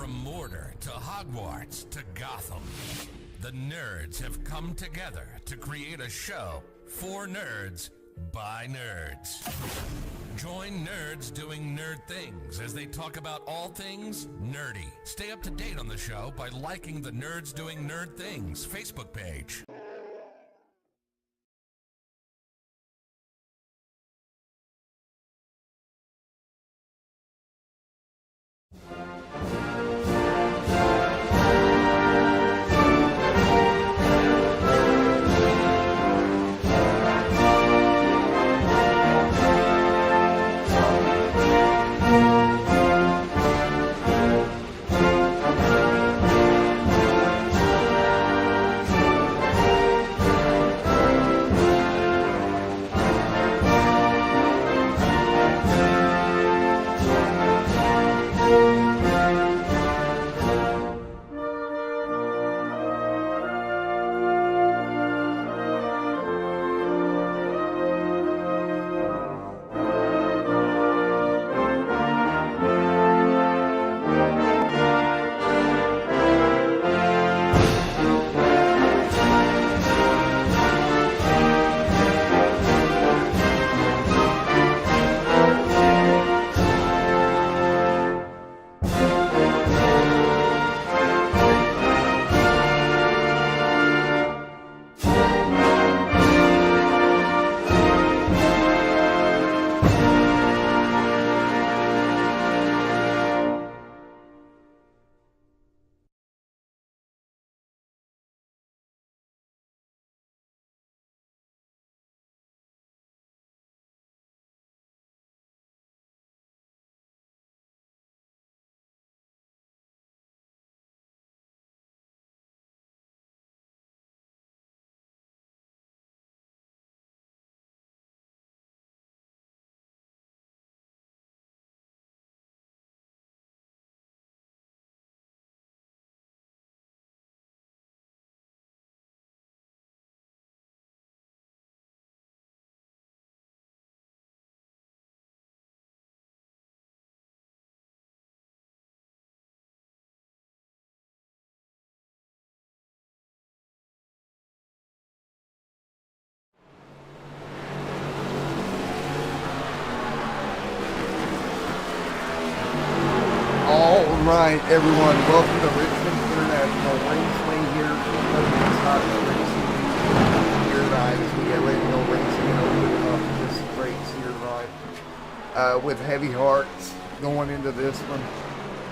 From Mordor to Hogwarts to Gotham, the nerds have come together to create a show for nerds by nerds. Join nerds doing nerd things as they talk about all things nerdy. Stay up to date on the show by liking the Nerds Doing Nerd Things Facebook page. All right, everyone, welcome to Richmond International Racing here. Here tonight as we get ready to go racing and open up this race here tonight with heavy hearts going into this one.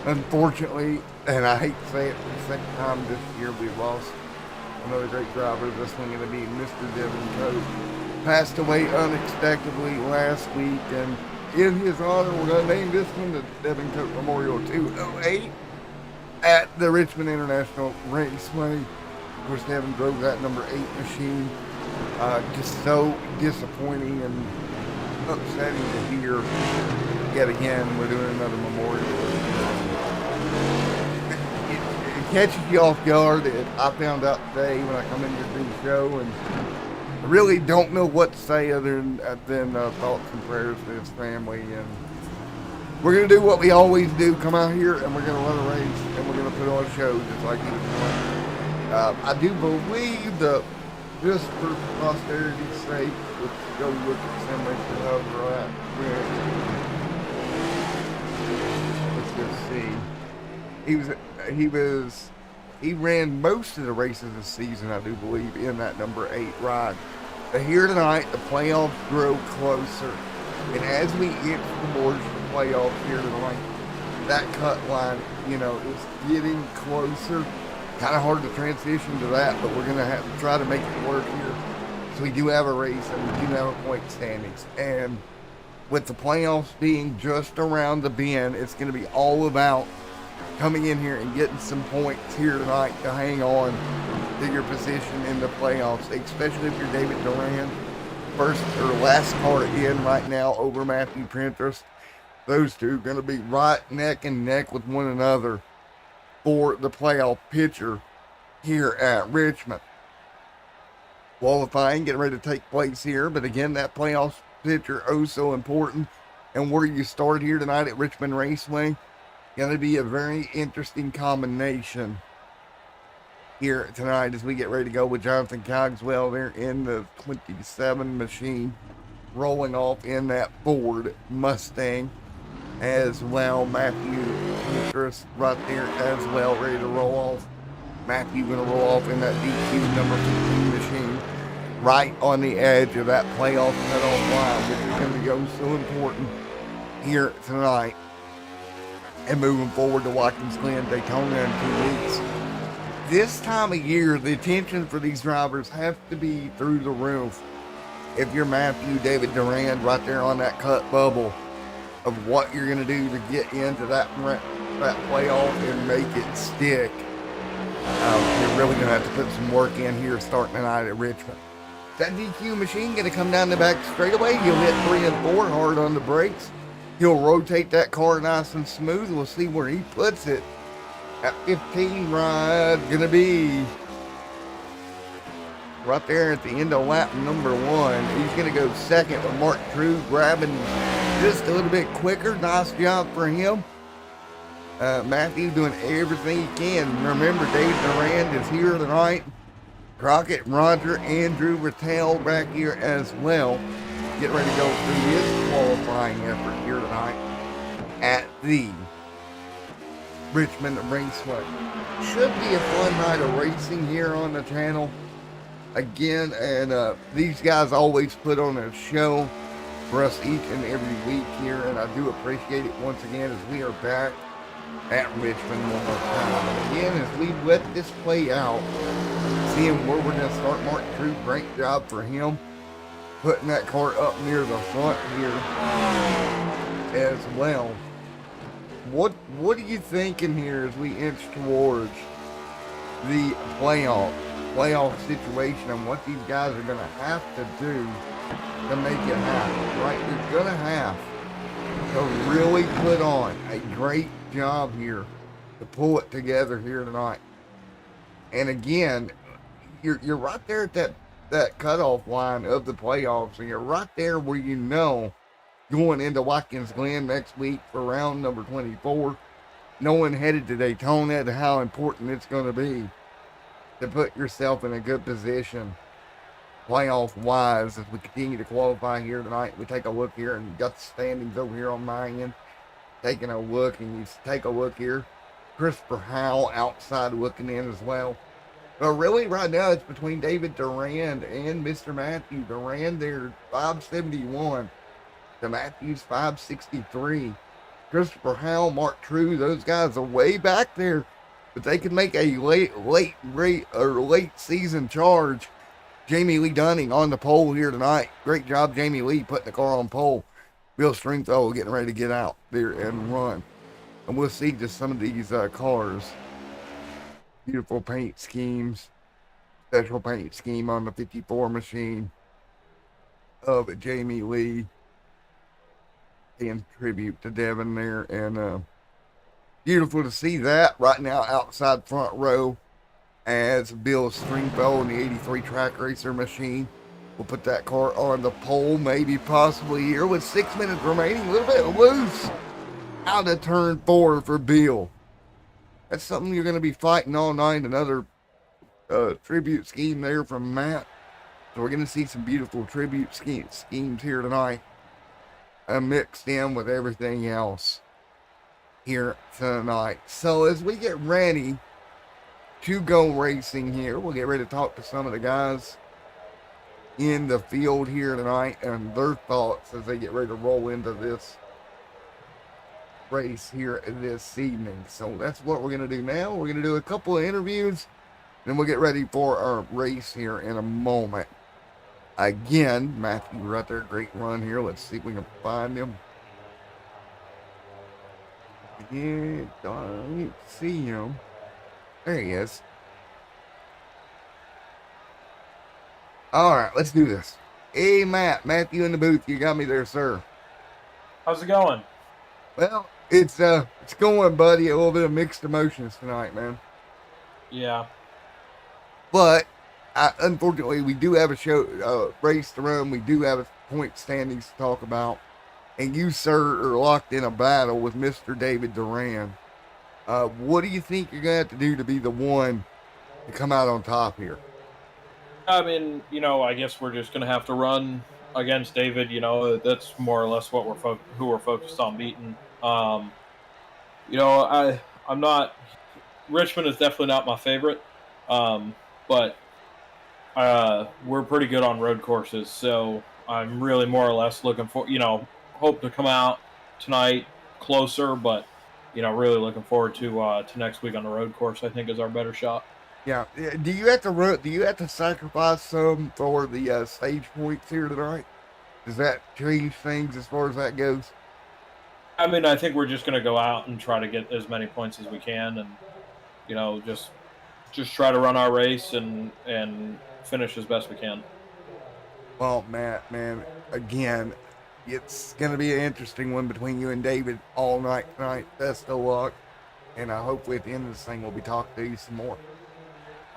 Unfortunately, and I hate to say it, for the second time this year we've lost another great driver. This one going to be Mr. Devin Cote. Passed away unexpectedly last week, and in his honor, we're going to name this one the Devin Cote Memorial 208 at the Richmond International Raceway. Of course, Devin drove that number 8 machine. Just so disappointing and upsetting to hear. Yet again, we're doing another memorial. It catches you off guard. I found out today when I come in to do the show, and I really don't know what to say other than thoughts and prayers to his family. And we're going to do what we always do, come out here and we're going to run a race and we're going to put on a show just like he was doing. I do believe that just for posterity's sake, let's go look at some races over at. Let's just see. He ran most of the races this season, I do believe, in that number 8 ride. But here tonight, the playoffs grow closer. And as we inch towards the playoffs here tonight, that cut line, is getting closer. Kind of hard to transition to that, but we're going to have to try to make it work here. So we do have a race and we do have a point standings. And with the playoffs being just around the bend, it's going to be all about coming in here and getting some points here tonight to hang on to your position in the playoffs, especially if you're David Duran, first or last car in right now over Matthew Prentice. Those two are going to be right neck and neck with one another for the playoff picture here at Richmond. Qualifying getting ready to take place here, but again, that playoff picture oh so important. And where you start here tonight at Richmond Raceway, Going to be a very interesting combination here tonight as we get ready to go with Jonathan Cogswell there in the 27 machine, rolling off in that Ford Mustang as well. Matthew Petras right there as well, ready to roll off. Matthew going to roll off in that DQ number 15 machine, right on the edge of that playoff cutoff line, which is going to go so important here tonight. And moving forward to Watkins Glen, Daytona in 2 weeks. This time of year, the attention for these drivers have to be through the roof. If you're Matthew David Durand right there on that cut bubble of what you're going to do to get into that playoff and make it stick, you're really going to have to put some work in here starting tonight at Richmond. That DQ machine going to come down the back straightaway. He'll hit 3 and 4 hard on the brakes. He'll rotate that car nice and smooth. We'll see where he puts it. At 15 ride, going to be right there at the end of lap number 1. He's going to go second with Mark True grabbing just a little bit quicker. Nice job for him. Matthew doing everything he can. Remember, David Durand is here tonight. Crockett, Roger, Andrew Rattel back here as well. Get ready to go through his qualifying effort here tonight at the Richmond Raceway. Should be a fun night of racing here on the channel. Again, and these guys always put on a show for us each and every week here, and I do appreciate it once again as we are back at Richmond one more time. And again, as we let this play out, seeing where we're going to start. Mark True, great job for him putting that car up near the front here as well. What are you thinking here as we inch towards the playoff situation and what these guys are going to have to do to make it happen, right? You're going to have to really put on a great job here to pull it together here tonight. And again, you're right there at that cutoff line of the playoffs, and you're right there where you know going into Watkins Glen next week for round number 24, knowing headed to Daytona to how important it's going to be to put yourself in a good position playoff wise as we continue to qualify here tonight. We take a look here and got the standings over here on my end, taking a look, and you take a look here. Christopher Howell outside looking in as well. But really, right now, it's between David Durand and Mr. Matthew Durand. They're 571 to Matthew's 563. Christopher Howell, Mark True, those guys are way back there, but they can make a late season charge. Jamie Lee Dunning on the pole here tonight. Great job, Jamie Lee, putting the car on pole. Bill Stringfellow getting ready to get out there and run. And we'll see just some of these cars. Beautiful paint schemes. Special paint scheme on the 54 machine of Jamie Lee. Paying tribute to Devin there. And beautiful to see that right now outside front row as Bill Stringfellow in the 83 track racer machine. We'll put that car on the pole, maybe possibly here with 6 minutes remaining. A little bit loose out of turn 4 for Bill. That's something you're going to be fighting all night. Another tribute scheme there from Matt. So we're going to see some beautiful tribute schemes here tonight, mixed in with everything else here tonight. So as we get ready to go racing here, we'll get ready to talk to some of the guys in the field here tonight and their thoughts as they get ready to roll into this race here this evening. So that's what we're going to do now. We're going to do a couple of interviews, then we'll get ready for our race here in a moment. Again, Matthew right there, great run here. Let's see if we can find him. Yeah, don't see him. There he is. All right, let's do this. Hey, Matthew in the booth. You got me there, sir. How's it going? Well, it's going, buddy. A little bit of mixed emotions tonight, man. Yeah. But unfortunately, we do have a show race to run. We do have a point standings to talk about, and you, sir, are locked in a battle with Mr. David Durand. What do you think you're going to have to do to be the one to come out on top here? I mean, I guess we're just going to have to run against David. That's more or less what who we're focused on beating. I'm not. Richmond is definitely not my favorite, but we're pretty good on road courses. So I'm really more or less looking for, hope to come out tonight closer, but really looking forward to next week on the road course. I think is our better shot. Yeah. Do you have to run? Do you have to sacrifice some for the stage points here tonight? Does that change things as far as that goes? I mean, I think we're just going to go out and try to get as many points as we can, and just try to run our race and finish as best we can. Well, Matt, man, again, it's going to be an interesting one between you and David all night tonight. Best of luck, and I hope at the end of this thing we'll be talking to you some more.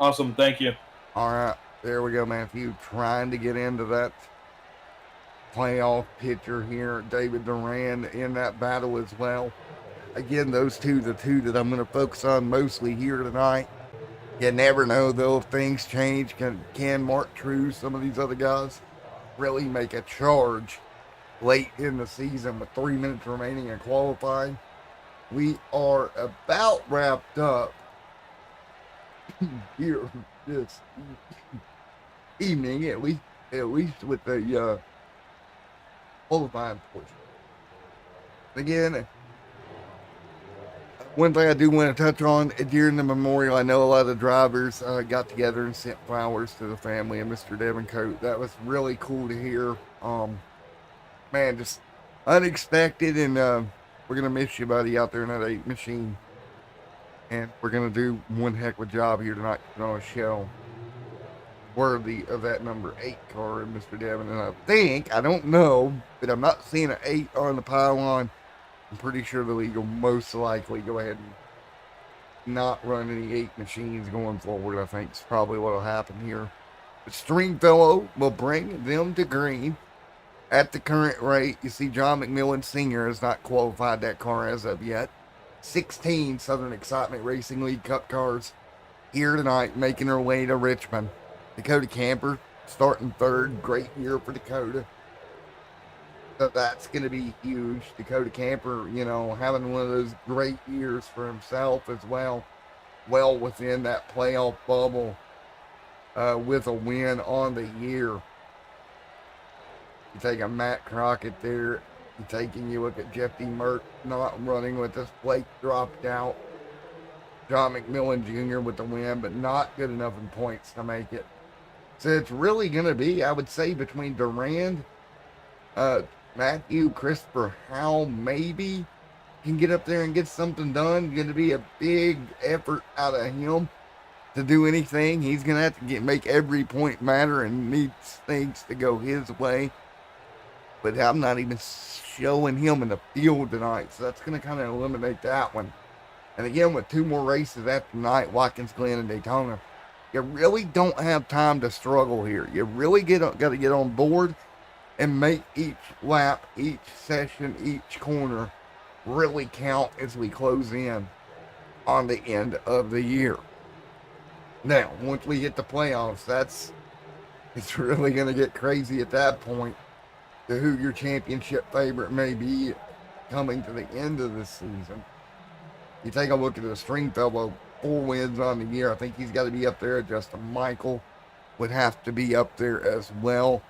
Awesome, thank you. All right, there we go, Matthew. Trying to get into that playoff picture here. David Duran in that battle as well. Again, those two, the two that I'm going to focus on mostly here tonight. You never know, though, if things change. Can Mark True, some of these other guys, really make a charge late in the season with 3 minutes remaining in qualifying? We are about wrapped up here this evening, at least with the qualifying portion. Again, one thing I do want to touch on during the memorial, I know a lot of the drivers got together and sent flowers to the family of Mr. Devin Cote. That was really cool to hear. Man, just unexpected, and we're gonna miss you, buddy, out there in that 8 machine. And we're gonna do one heck of a job here tonight on a show worthy of that number 8 car in Mr. Devin. And I don't know, but I'm not seeing an 8 on the pylon. I'm pretty sure the league will most likely go ahead and not run any 8 machines going forward. I think it's probably what will happen here. The Stringfellow will bring them to green. At the current rate, you see John McMillan Sr. has not qualified that car as of yet. 16 Southern Excitement Racing League Cup cars here tonight, making their way to Richmond. Dakota Camper starting third. Great year for Dakota. So that's going to be huge. Dakota Camper, having one of those great years for himself as well. Well within that playoff bubble with a win on the year. You take a Matt Crockett there. You look at Jeff D. Mert not running with us. Blake dropped out. John McMillan Jr. with the win, but not good enough in points to make it. So it's really going to be, I would say, between Durand, Matthew, Christopher Howell maybe can get up there and get something done. Going to be a big effort out of him to do anything. He's going to have to make every point matter and needs things to go his way. But I'm not even showing him in the field tonight, so that's going to kind of eliminate that one. And again, with 2 more races after tonight, Watkins Glen and Daytona, you really don't have time to struggle here. You really got to get on board and make each lap, each session, each corner really count as we close in on the end of the year. Now, once we hit the playoffs, it's really going to get crazy at that point to who your championship favorite may be coming to the end of the season. You take a look at the Stringfellow, 4 wins on the year. I think he's got to be up there. Justin Michael would have to be up there as well.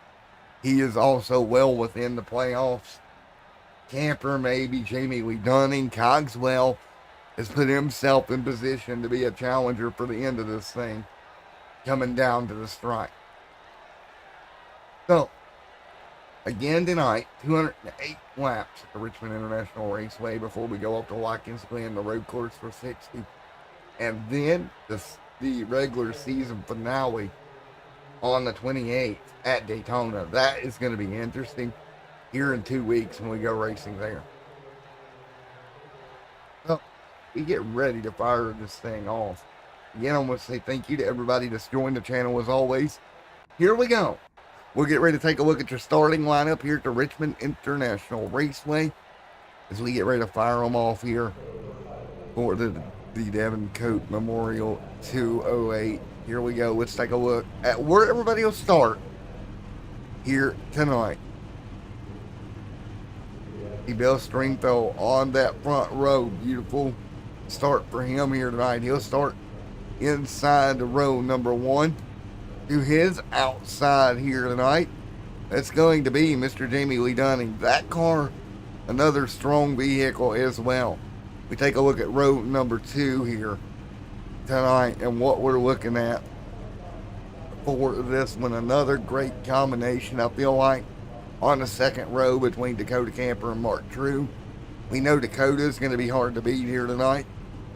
He is also well within the playoffs. Camper, maybe. Jamie Lee Dunning. Cogswell has put himself in position to be a challenger for the end of this thing, coming down to the strike. So, again tonight, 208 laps at the Richmond International Raceway before we go up to Watkins Glen, the road course for 60. And then the regular season finale on the 28th at Daytona. That is going to be interesting here in 2 weeks when we go racing there. Well, we get ready to fire this thing off. Again, I want to say thank you to everybody that's joined the channel as always. Here we go. We'll get ready to take a look at your starting lineup here at the Richmond International Raceway as we get ready to fire them off here for the the Devin Cote Memorial 208. Here we go. Let's take a look at where everybody will start here tonight. Bill Stringfellow on that front row. Beautiful start for him here tonight. He'll start inside the row number 1 to his outside here tonight. That's going to be Mr. Jamie Lee Dunning. That car, another strong vehicle as well. We take a look at row number 2 here tonight and what we're looking at for this one. Another great combination, I feel like, on the second row between Dakota Camper and Mark True. We know Dakota is going to be hard to beat here tonight.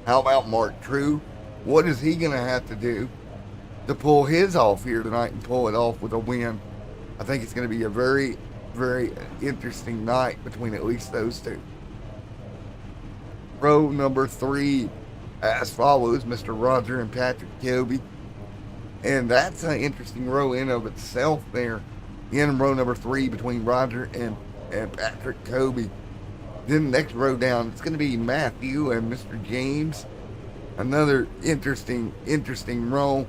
How about Mark True? What is he going to have to do to pull his off here tonight and pull it off with a win? I think it's going to be a very, very interesting night between at least those two. Row number 3 as follows, Mr. Roger and Patrick Kobe. And that's an interesting row in of itself there. In row number 3 between Roger and Patrick Kobe. Then the next row down, it's going to be Matthew and Mr. James. Another interesting row.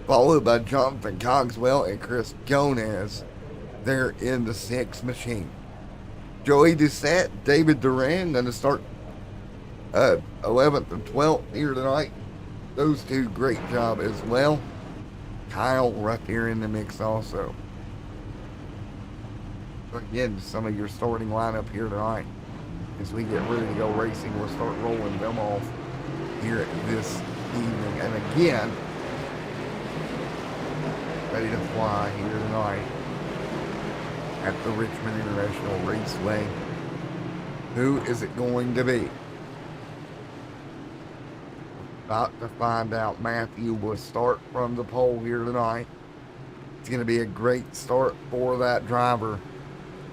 Followed by Jonathan Cogswell and Chris Gomez. They're in the 6th machine. Joey Doucette, David Duran going to start 11th and 12th here tonight. Those two, great job as well. Kyle right there in the mix also. Again, some of your starting lineup here tonight. As we get ready to go racing, we'll start rolling them off here this evening. And again, ready to fly here tonight at the Richmond International Raceway. Who is it going to be? About to find out. Matthew will start from the pole here tonight. It's going to be a great start for that driver.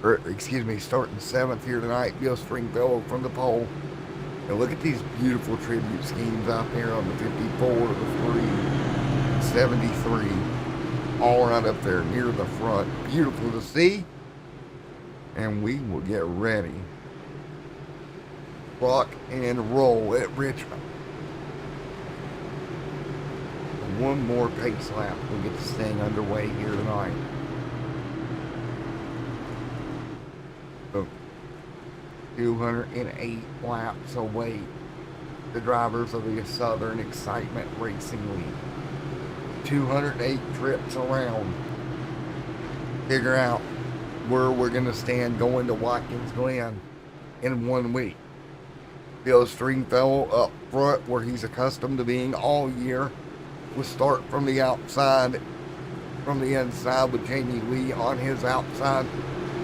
Starting 7th here tonight, Bill Stringfellow from the pole. And look at these beautiful tribute schemes out there on the 54, the 3, 73, all right up there near the front. Beautiful to see. And we will get ready. Rock and roll at Richmond. One more pace lap. We'll get this thing underway here tonight. 208 laps away. The drivers of the Southern Excitement Racing League. 208 trips around. Figure out where we're going to stand going to Watkins Glen in 1 week. Bill Stringfellow up front where he's accustomed to being all year. We'll start from the outside, from the inside with Jamie Lee on his outside.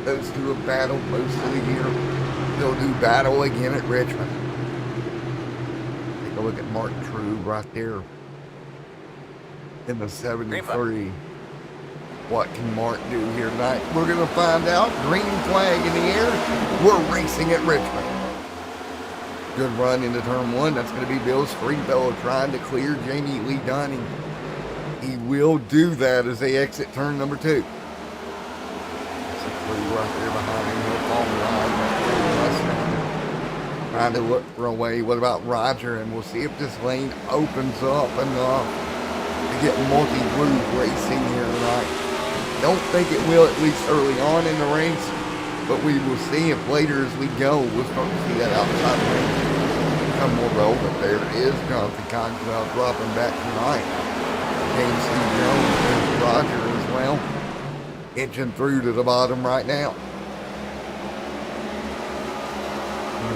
Those two have battled most of the year. They'll do battle again at Richmond. Take a look at Mark True right there in the 73. What can Mark do here tonight? We're going to find out. Green flag in the air. We're racing at Richmond. Good run into turn 1. That's going to be Bill Stringfellow trying to clear Jamie Lee Dunning. He will do that as they exit turn number 2. Right there behind him. He'll fall in line. Trying to look for a way. What about Roger? And we'll see if this lane opens up enough to get multi-groove racing here tonight. Don't think it will, at least early on in the race, but we will see if later as we go, we'll start to see that outside range become more relevant. There it is. Jonathan Cogswell dropping back tonight. James C. Jones and Roger as well. Inching through to the bottom right now.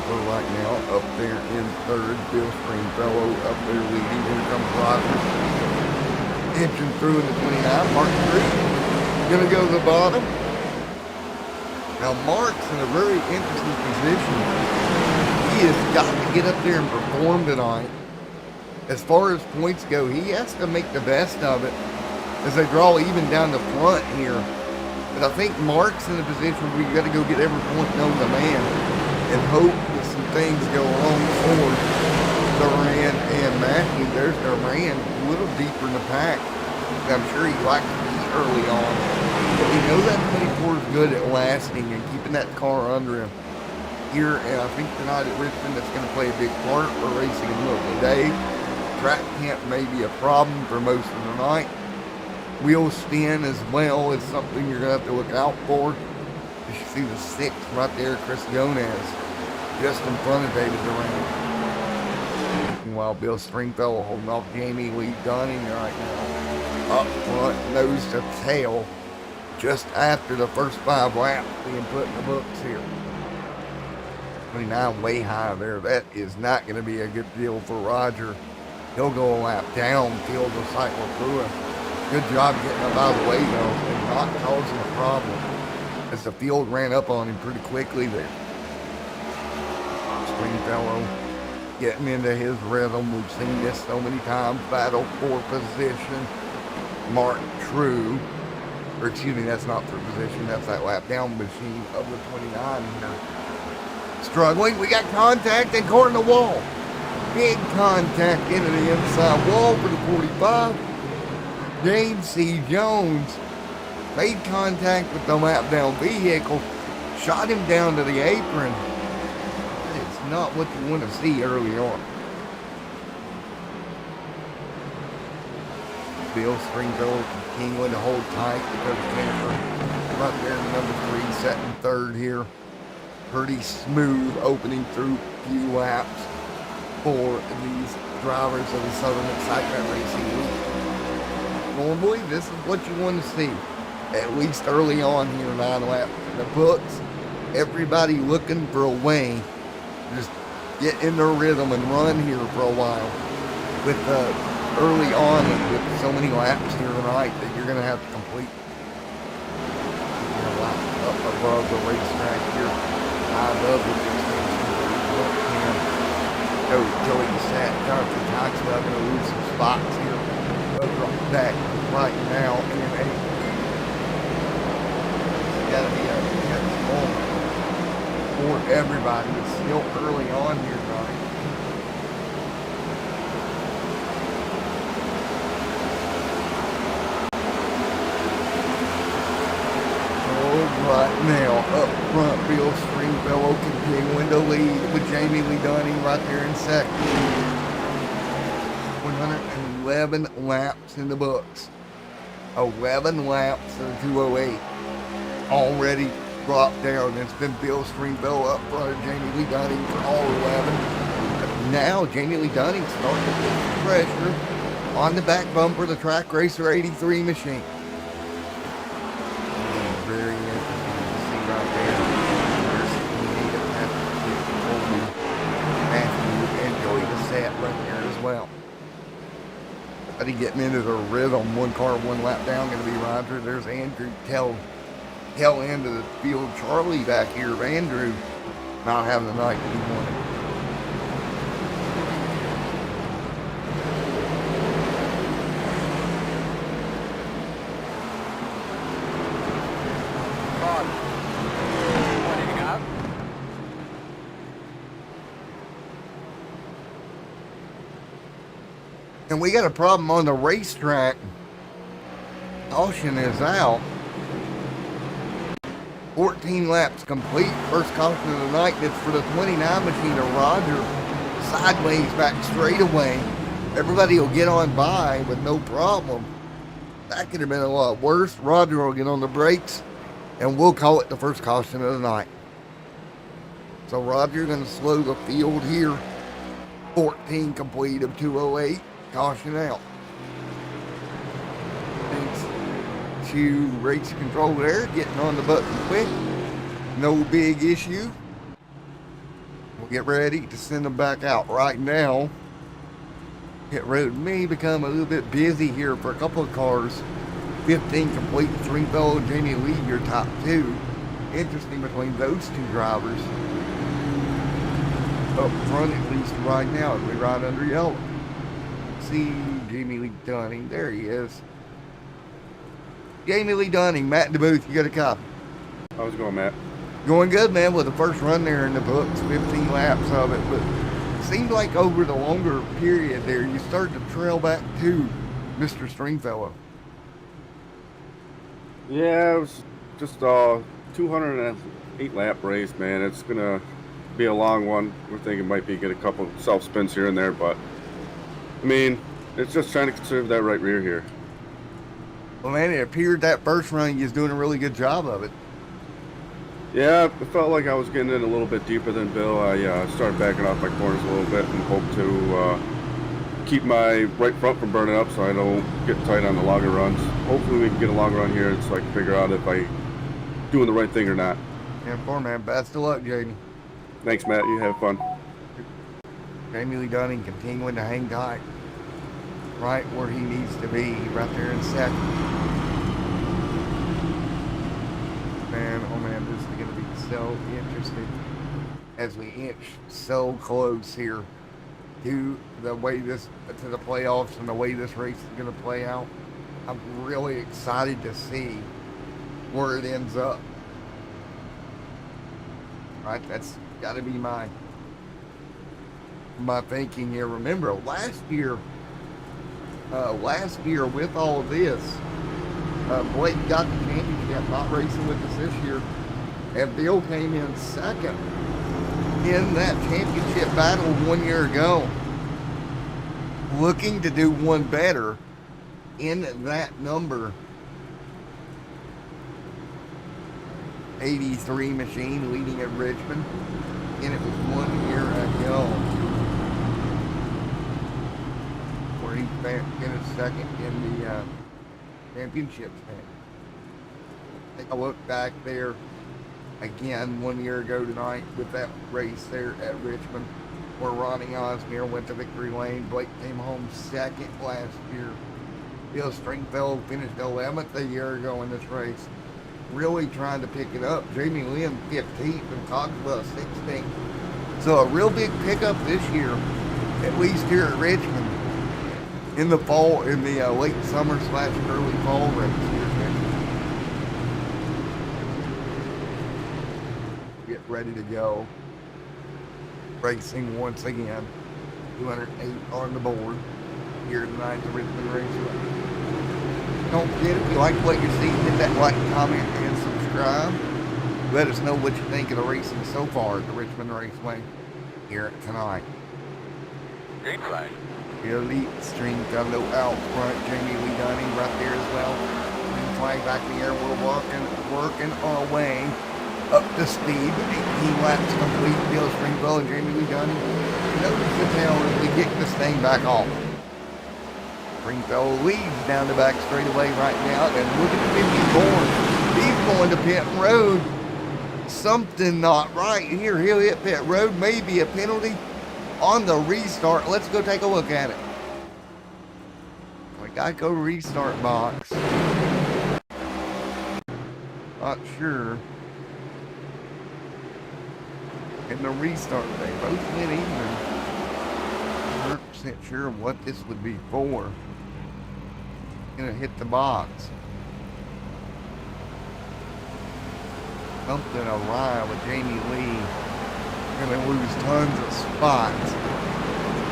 Right now, up there in 3rd, Bill Stringfellow up there leading. Here comes Roger. Inching through in the 29. Mark True gonna go to the bottom. Now Mark's in a very interesting position. He has got to get up there and perform tonight. As far as points go, he has to make the best of it as they draw even down the front here. But I think Mark's in a position where you got to go get every point known to man and hope that some things go wrong for Duran and Matthew. There's Duran, a little deeper in the pack. I'm sure he likes to be early on. But we know that 24 is good at lasting and keeping that car under him. here, and I think tonight at Richmond that's going to play a big part for racing in the middle of the day. Track camp may be a problem for most of the night. Wheel spin as well is something you're going to have to look out for. You see the 6th right there, Chris Jones, just in front of David Durant. Meanwhile, Bill Stringfellow holding off Jamie Lee Dunning right now. Up front, nose to tail, just after the first 5 laps being put in the books here. 29 way high there. That is not going to be a good deal for Roger. He'll go a lap down, field will cycle through him. Good job getting up out of the way, though, and not causing a problem, as the field ran up on him pretty quickly there. Stringfellow getting into his rhythm. We've seen this so many times. Battle for position. Mark True, or excuse me, that's not for position. That's that lap down machine of the 29 here. Struggling. We got contact and caught in the wall. Big contact into the inside wall for the 45. James C. Jones made contact with the lap down vehicle, shot him down to the apron. It's not what you want to see early on. Bill Stringfellow continuing to hold tight because Jennifer right there in number 3, setting 3rd here. Pretty smooth opening through a few laps for these drivers of the Southern Excitement Racing League. Normally, this is what you want to see, at least early on here, 9 laps in the books. Everybody looking for a way to just get in their rhythm and run here for a while. With early on, with so many laps here tonight that you're going to have to complete. You're up above the racetrack here. I love the extension. Joey Sat, Jonathan Coxwell going to lose some spots here. Drop back right now in a gotta be a tense moment for everybody. It's still early on here tonight. Right now, up front, Bill Stringfellow continuing to lead with Jamie Lee Dunning right there in second. 111 laps in the books. 11 laps of 208. Already dropped down. It's been Bill Stringfellow up front of Jamie Lee Dunning for all 11. But now Jamie Lee Dunning starting to put some pressure on the back bumper of the Track Racer 83 machine. Very interesting to see right there. There's Matthew and Joey Bassett right there as well. Everybody getting into the rhythm. 1 car, 1 lap down, going to be Roger. There's Andrew tail end of the field. Charlie back here. Andrew not having the night that he wanted. And we got a problem on the racetrack. Caution is out. 14 laps complete. First caution of the night. It's for the 29 machine of Roger. Sideways back straightaway. Everybody will get on by with no problem. That could have been a lot worse. Roger will get on the brakes, and we'll call it the first caution of the night. So Roger going to slow the field here. 14 complete of 208. Caution out. Thanks to race control there, getting on the button quick. No big issue. We'll get ready to send them back out right now. Get ready to me become a little bit busy here for a couple of cars. 15 complete, Stringfellow and Jamie Lee, your top 2. Interesting between those 2 drivers. Up front, at least right now, as we ride under yellow. See Jamie Lee Dunning. There he is. Jamie Lee Dunning, Matt in the booth. You got a copy. How's it going, Matt? Going good, man, with the first run there in the books. 15 laps of it. But it seemed like over the longer period there, you started to trail back to Mr. Stringfellow. Yeah, it was just a 208 lap race, man. It's gonna be a long one. We're thinking might be get a couple self spins here and there, but I mean, it's just trying to conserve that right rear here. Well, man, it appeared that first run you was doing a really good job of it. Yeah, it felt like I was getting in a little bit deeper than Bill. I started backing off my corners a little bit and hope to keep my right front from burning up so I don't get tight on the longer runs. Hopefully we can get a long run here so I can figure out if I doing the right thing or not. Yeah, poor man. Best of luck, Jamie. Thanks, Matt. You have fun. Jamie Lee Dunning continuing to hang tight. Right where he needs to be, right there in second. Man, oh man, this is going to be so interesting as we inch so close here to the way this, to the playoffs and the way this race is going to play out. I'm really excited to see where it ends up. Right, that's got to be my thinking here. Remember, last year with all of this, Blake got the championship, not racing with us this year, and Bill came in second in that championship battle 1 year ago, looking to do one better in that number 83 machine leading at Richmond, and it was 1 year ago where he finished second in the championship stand. Take a look back there again 1 year ago tonight with that race there at Richmond where Ronnie Osmere went to victory lane. Blake came home second last year. Bill Stringfellow finished 11th a year ago in this race. Really trying to pick it up. Jamie Lynn 15th and Cogswell 16th. So a real big pickup this year, at least here at Richmond, in the fall, in the late summer / early fall race here. Get ready to go. Racing once again. 208 on the board here tonight at the Richmond Raceway. Don't forget, if you like what you're seeing, hit that like, comment, and subscribe. Let us know what you think of the racing so far at the Richmond Raceway here tonight. Green flag. The elite string gunno out front. Jamie Lee Dunning right there as well. Green flag back in the air. We're working our way up to speed. 18 laps complete. Bill Stringfellow and Jamie Lee Dunning. Notice the tail as we get this thing back off. Stringfellow leads down the back straightaway right now, and look at the 54. He's going to pit road. Something not right here. He'll hit pit road. Maybe a penalty on the restart. Let's go take a look at it. We got to go restart box. Not sure. In the restart, they both went even. 100% sure of what this would be for. Gonna hit the box. Something awry with Jamie Lee. Gonna lose tons of spots.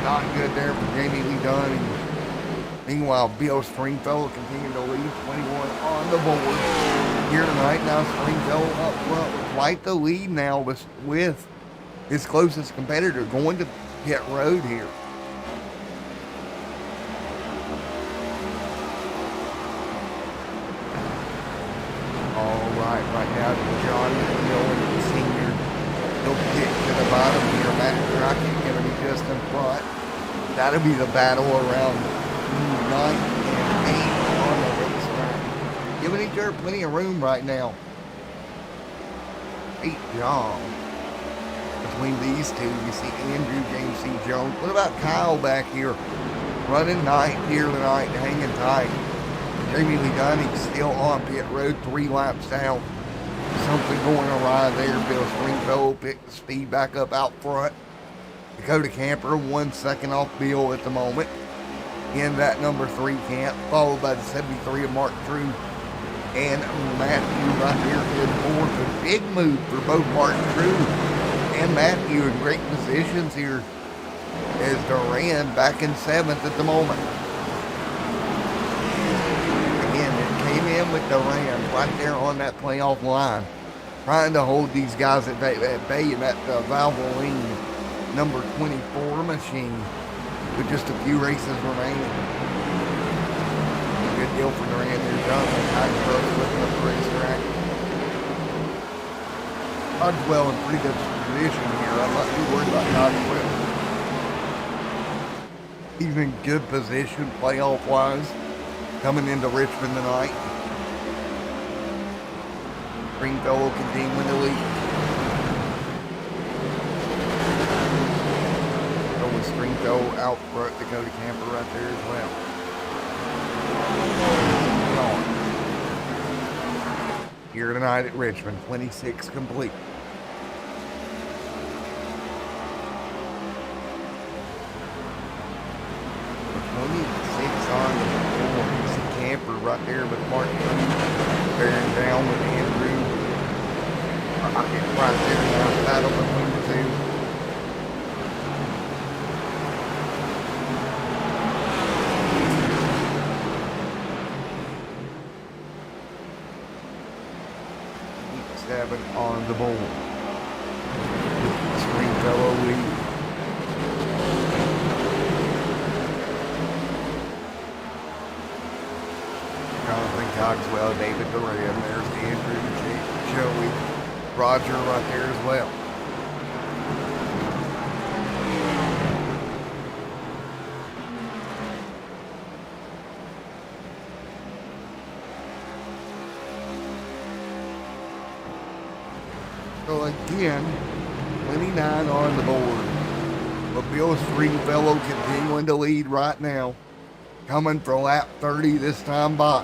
Not good there for Jamie Lee Dunning. Meanwhile, Bill Stringfellow continuing to lead, 21 on the board here tonight. Now Stringfellow up front with quite the lead now with his closest competitor going to pit road here. Right now to John Miller, senior. He'll kick to the bottom here. Matt Crockett going to be just in front. That'll be the battle around 9 and 8 on the racetrack. Giving each other plenty of room right now. Great job between these two. You see Andrew James C. Jones. What about Kyle back here? Running ninth here tonight, hanging tight. Jamie Lee Dunning still on pit road, 3 laps down. Something going awry there. Bill Stringfellow picked the speed back up out front. Dakota Camper 1 second off Bill at the moment in that number 3 camp, followed by the 73 of Mark True and Matthew right here in fourth. A big move for both Mark True and Matthew in great positions here as Duran back in 7th at the moment. Again, it came in with Duran right there on that playoff line. trying to hold these guys at bay in that Valvoline number 24 machine with just a few races remaining. Good deal for Durant there, Jonathan Cogswell looking up the racetrack. Cogswell in pretty good position here. I'm not too worried about Cogswell. He's in good position playoff-wise coming into Richmond tonight. Stringfellow continuing to lead. Going Stringfellow out front, Dakota Camper right there as well. Here tonight at Richmond, 26 complete. On the floor. You see Camper right there with Martin bearing down with Andrew. Rocket right there now, battle between the two. Seven on the board. Stringfellow lead. Cogswell, David Duran, there's Andrew, Joey, Roger right there as well. So again, 29 on the board. But Bill Stringfellow continuing to lead right now. Coming for lap 30 this time by.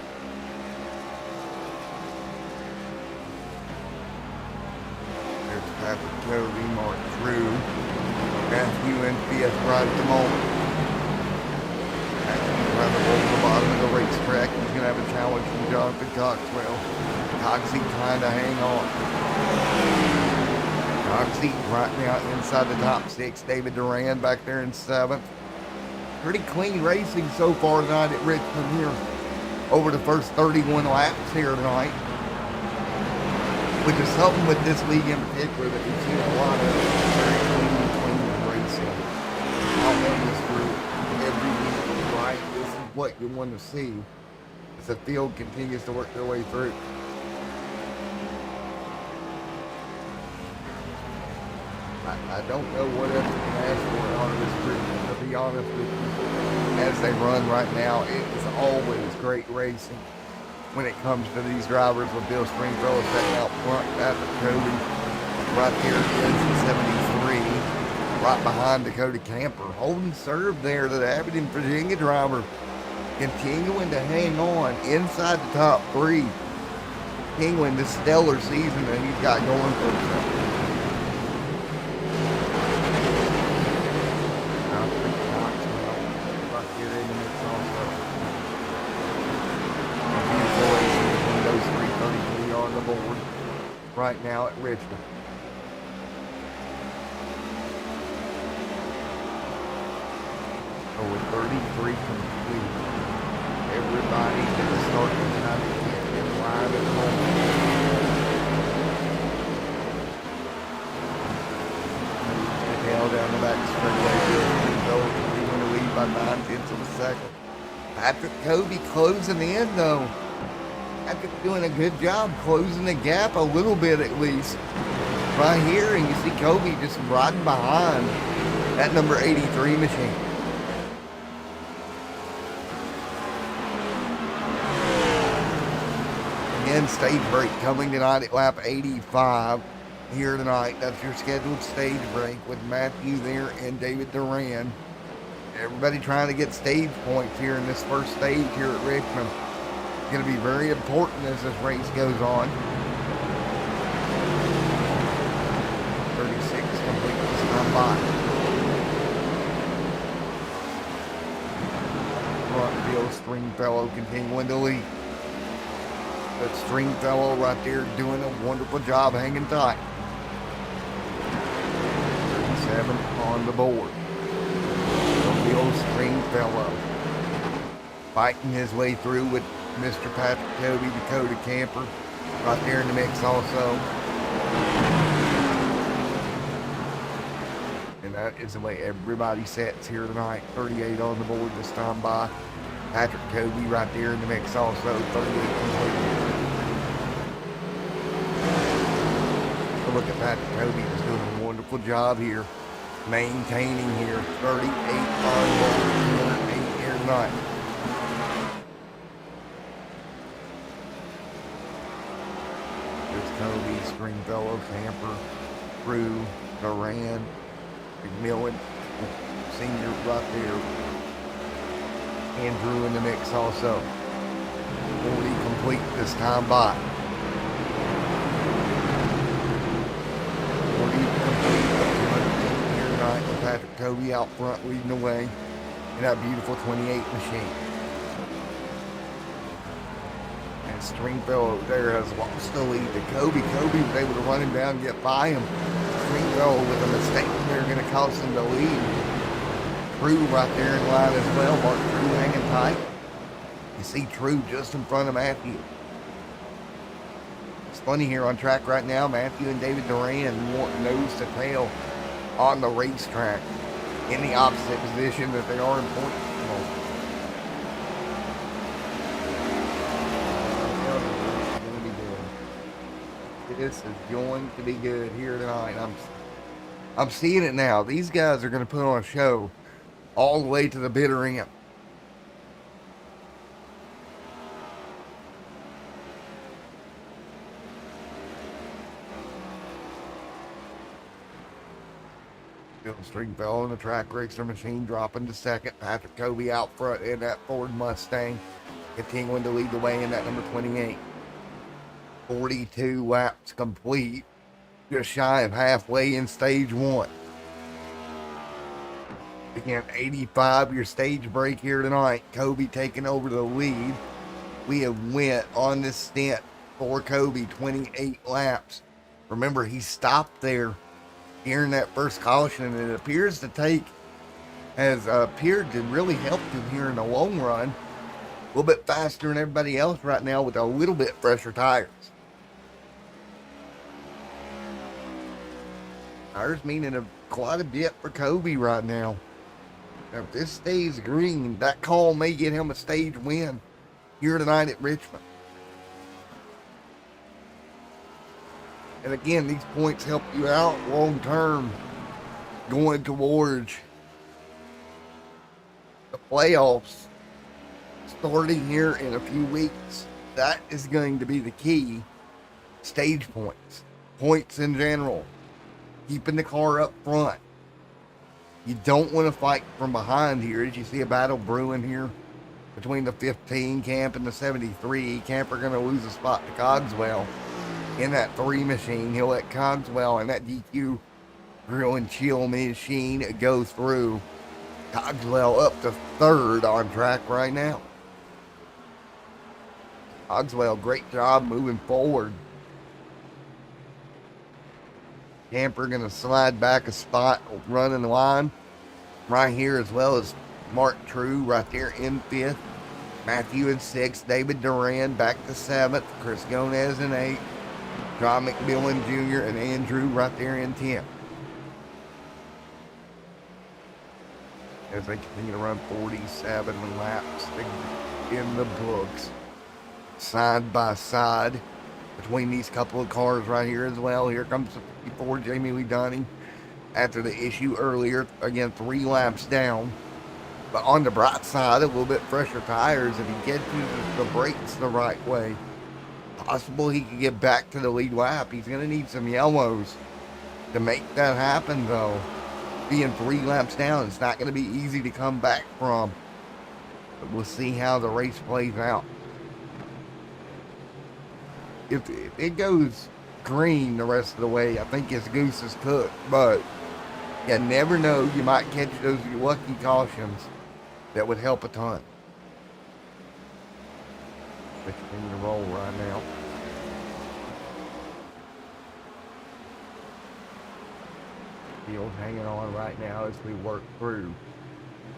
Cody, Mark Drew, Matthew and fifth right at the moment. Matthew's right over the bottom of the racetrack. He's going to have a challenge from Jonathan Cogswell. Cogsy trying to hang on. Cogsy right now inside the top six. David Duran back there in seventh. Pretty clean racing so far tonight at Richmond here. Over the first 31 laps here tonight. Which is something with this league in particular that we've seen a lot of very clean racing out on this group every week, right? This is what you want to see as the field continues to work their way through. I don't know what else you can ask for out of this group, to be honest with you. As they run right now, it is always great racing. When it comes to these drivers with Bill Stringfellow setting out front, Patrick Cody right there in 73, right behind Dakota Camper, holding serve there to the Aberdeen, Virginia driver, continuing to hang on inside the top three, continuing this stellar season that he's got going for himself. Right now at Richmond. With 33 complete. Everybody at the start of the night in line at the moment. Tail down the back straightaway. He's going to lead by 9/10 of a second. Patrick Cody closing in though. Patrick doing a good job closing the gap a little bit at least. Right here, and you see Kobe just riding behind that number 83 machine. Again, stage break coming tonight at lap 85 here tonight. That's your scheduled stage break with Matthew there and David Duran. Everybody trying to get stage points here in this first stage here at Richmond. It's going to be very important as this race goes on. 36 complete this time by. Front field, Stringfellow continuing to lead. But Stringfellow right there doing a wonderful job hanging tight. 37 on the board. The old Stringfellow fighting his way through with Mr. Patrick Kobe, Dakota Camper right there in the mix also. that is the way everybody sets here tonight. 38 on the board this time by Patrick Cote right there in the mix also. 38 complete. So look at Patrick Cote is doing a wonderful job here, maintaining here. 38 on board, 208 here tonight. There's Cote, Stringfellow, Camper, Crew, Duran, McMillan, senior right there. Andrew in the mix also. 40 complete this time by. 40 complete, 208 here tonight with Patrick Cote out front leading the way in that beautiful 28 machine. And Stringfellow there has lost the lead to Cote. Cote was able to run him down and get by him. Stringfellow with a mistake there going to cost him the lead. True right there in line as well. Mark True hanging tight. You see True just in front of Matthew. It's funny here on track right now. Matthew and David Duran want nose to tail on the racetrack in the opposite position that they are in point. This is going to be good here tonight. I'm seeing it now. These guys are going to put on a show all the way to the bitter end. Bill Stringfellow in the track racer machine dropping to second. Patrick Cote out front in that Ford Mustang, continuing to lead the way in that number 28. 42 laps complete, just shy of halfway in stage one. Again, 85, your stage break here tonight. Cote taking over the lead. We have went on this stint for Cote 28 laps. Remember, he stopped there during that first caution, and it appears to has appeared to really help him here in the long run. A little bit faster than everybody else right now with a little bit fresher tires. Tires meaning quite a bit for Cote right now. Now, if this stays green, that call may get him a stage win here tonight at Richmond. And again, these points help you out long term going towards the playoffs starting here in a few weeks. That is going to be the key. Stage points. Points in general. Keeping the car up front. You don't want to fight from behind here, as you see a battle brewing here between the 15 Camp and the 73. Camp are going to lose a spot to Cogswell in that 3 machine. He'll let Cogswell and that DQ grill and chill machine go through. Cogswell up to 3rd on track right now. Cogswell, great job moving forward. Camper going to slide back a spot, running the line right here, as well as Mark True right there in 5th. Matthew in 6th. David Duran back to 7th. Chris Gomez in 8th. John McMillan Jr. and Andrew right there in 10th. As they continue to run 47 laps in the books, side by side between these couple of cars right here as well. Here comes the 54 Jamie Lee Dunning after the issue earlier. Again, 3 laps down. But on the bright side, a little bit fresher tires. If he gets the brakes the right way, possible he could get back to the lead lap. He's going to need some yellows to make that happen, though. Being 3 laps down, it's not going to be easy to come back from. But we'll see how the race plays out. If it goes green the rest of the way, I think it's goose is cooked. But you never know. You might catch those lucky cautions that would help a ton. They continue to roll right now. Field hanging on right now as we work through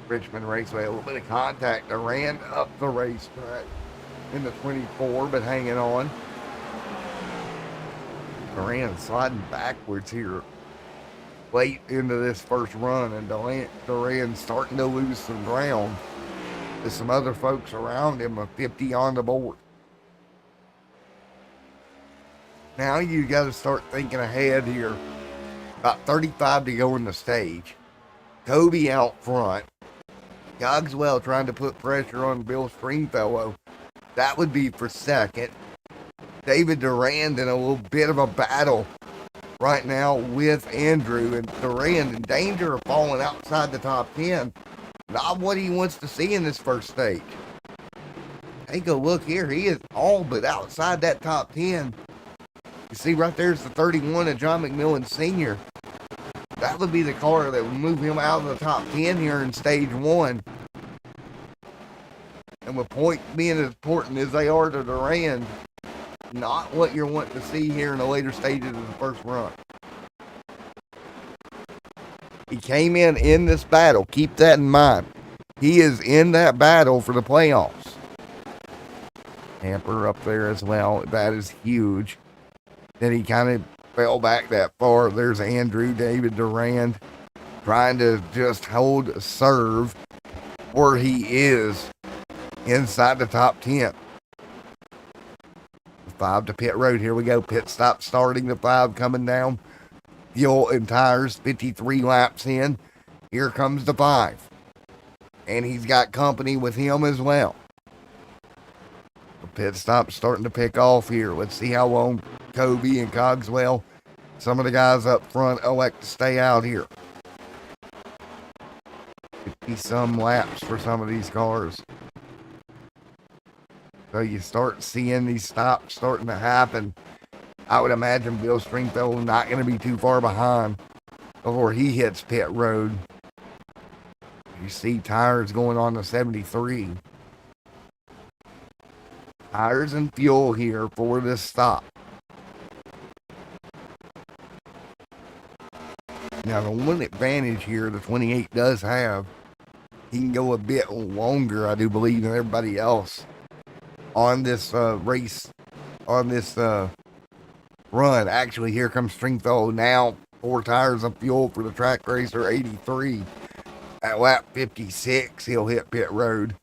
Richmond Raceway. A little bit of contact. They ran up the racetrack in the 24, but hanging on. Duran sliding backwards here late into this first run, and Duran's starting to lose some ground. There's some other folks around him, a 50 on the board. Now you got to start thinking ahead here. About 35 to go in the stage. Kobe out front. Cogswell trying to put pressure on Bill Stringfellow. That would be for second. David Durand in a little bit of a battle right now with Andrew. And Durand in danger of falling outside the top 10. Not what he wants to see in this first stage. Take a look here. He is all but outside that top 10. You see right there's the 31 of John McMillan Sr. That would be the car that would move him out of the top 10 here in stage 1. And with points being as important as they are to Durand, not what you're wanting to see here in the later stages of the first run. He came in this battle. Keep that in mind. He is in that battle for the playoffs. Hamper up there as well. That is huge. Then he kind of fell back that far. There's Andrew David Durand trying to just hold serve where he is inside the top 10. 5 to pit road. Here we go. Pit stop starting. The 5 coming down. Fuel and tires 53 laps in. Here comes the 5. And he's got company with him as well. The pit stop starting to pick off here. Let's see how long Kobe and Cogswell, some of the guys up front, elect to stay out here. 50 some laps for some of these cars. So you start seeing these stops starting to happen. I would imagine Bill Stringfellow not going to be too far behind before he hits pit road. You see tires going on to 73. Tires and fuel here for this stop. Now the one advantage here the 28 does have, he can go a bit longer, I do believe, than everybody else on this race, on this run. Actually, here comes Stringfellow now. 4 tires of fuel for the track racer 83. At lap 56, he'll hit pit road.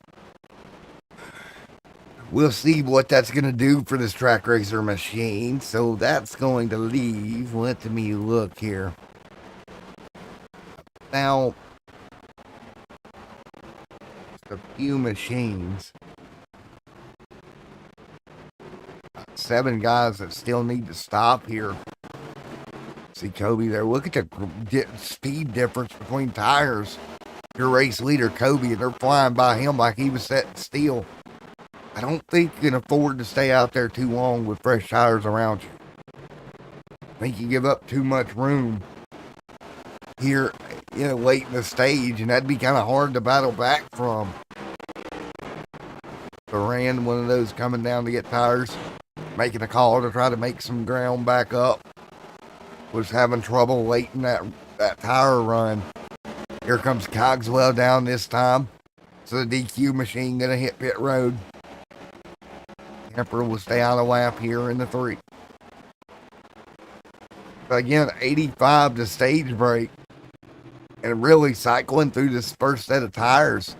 We'll see what that's going to do for this track racer machine. So that's going to leave, let me look here. Now, just a few machines. 7 guys that still need to stop here. See Kobe there. Look at the speed difference between tires. Your race leader, Kobe, they're flying by him like he was setting steel. I don't think you can afford to stay out there too long with fresh tires around you. I think you give up too much room here, late in the stage, and that'd be kind of hard to battle back from. Durand, one of those coming down to get tires, making a call to try to make some ground back up. Was having trouble late in that tire run. Here comes Cogswell down this time. So the DQ machine gonna hit pit road. Emperor will stay out of lap here in the 3. But again, 85 to stage break. And really cycling through this first set of tires.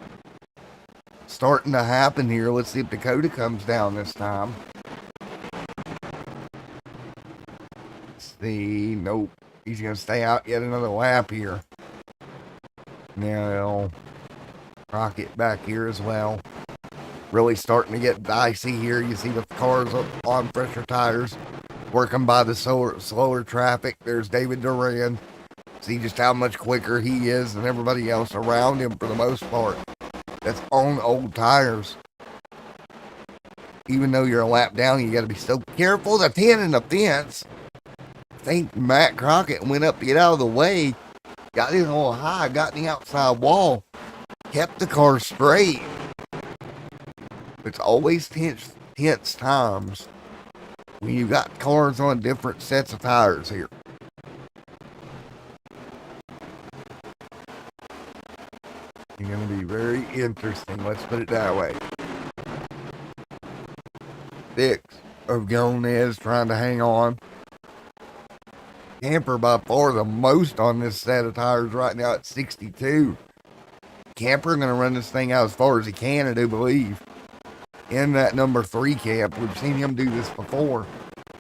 Starting to happen here. Let's see if Dakota comes down this time. See, nope. He's going to stay out yet another lap here. Now, Rocket back here as well. Really starting to get dicey here. You see the cars on fresher tires. Working by the slower traffic. There's David Durand. See just how much quicker he is than everybody else around him for the most part. That's on old tires. Even though you're a lap down, you got to be so careful. The 10 in the fence. I think Matt Crockett went up to get out of the way. Got in a little high. Got in the outside wall. Kept the car straight. It's always tense times when you got cars on different sets of tires here. It's going to be very interesting. Let's put it that way. 6 of Gomez trying to hang on. Camper by far the most on this set of tires right now at 62. Camper going to run this thing out as far as he can, I do believe. In that number 3 camp, we've seen him do this before,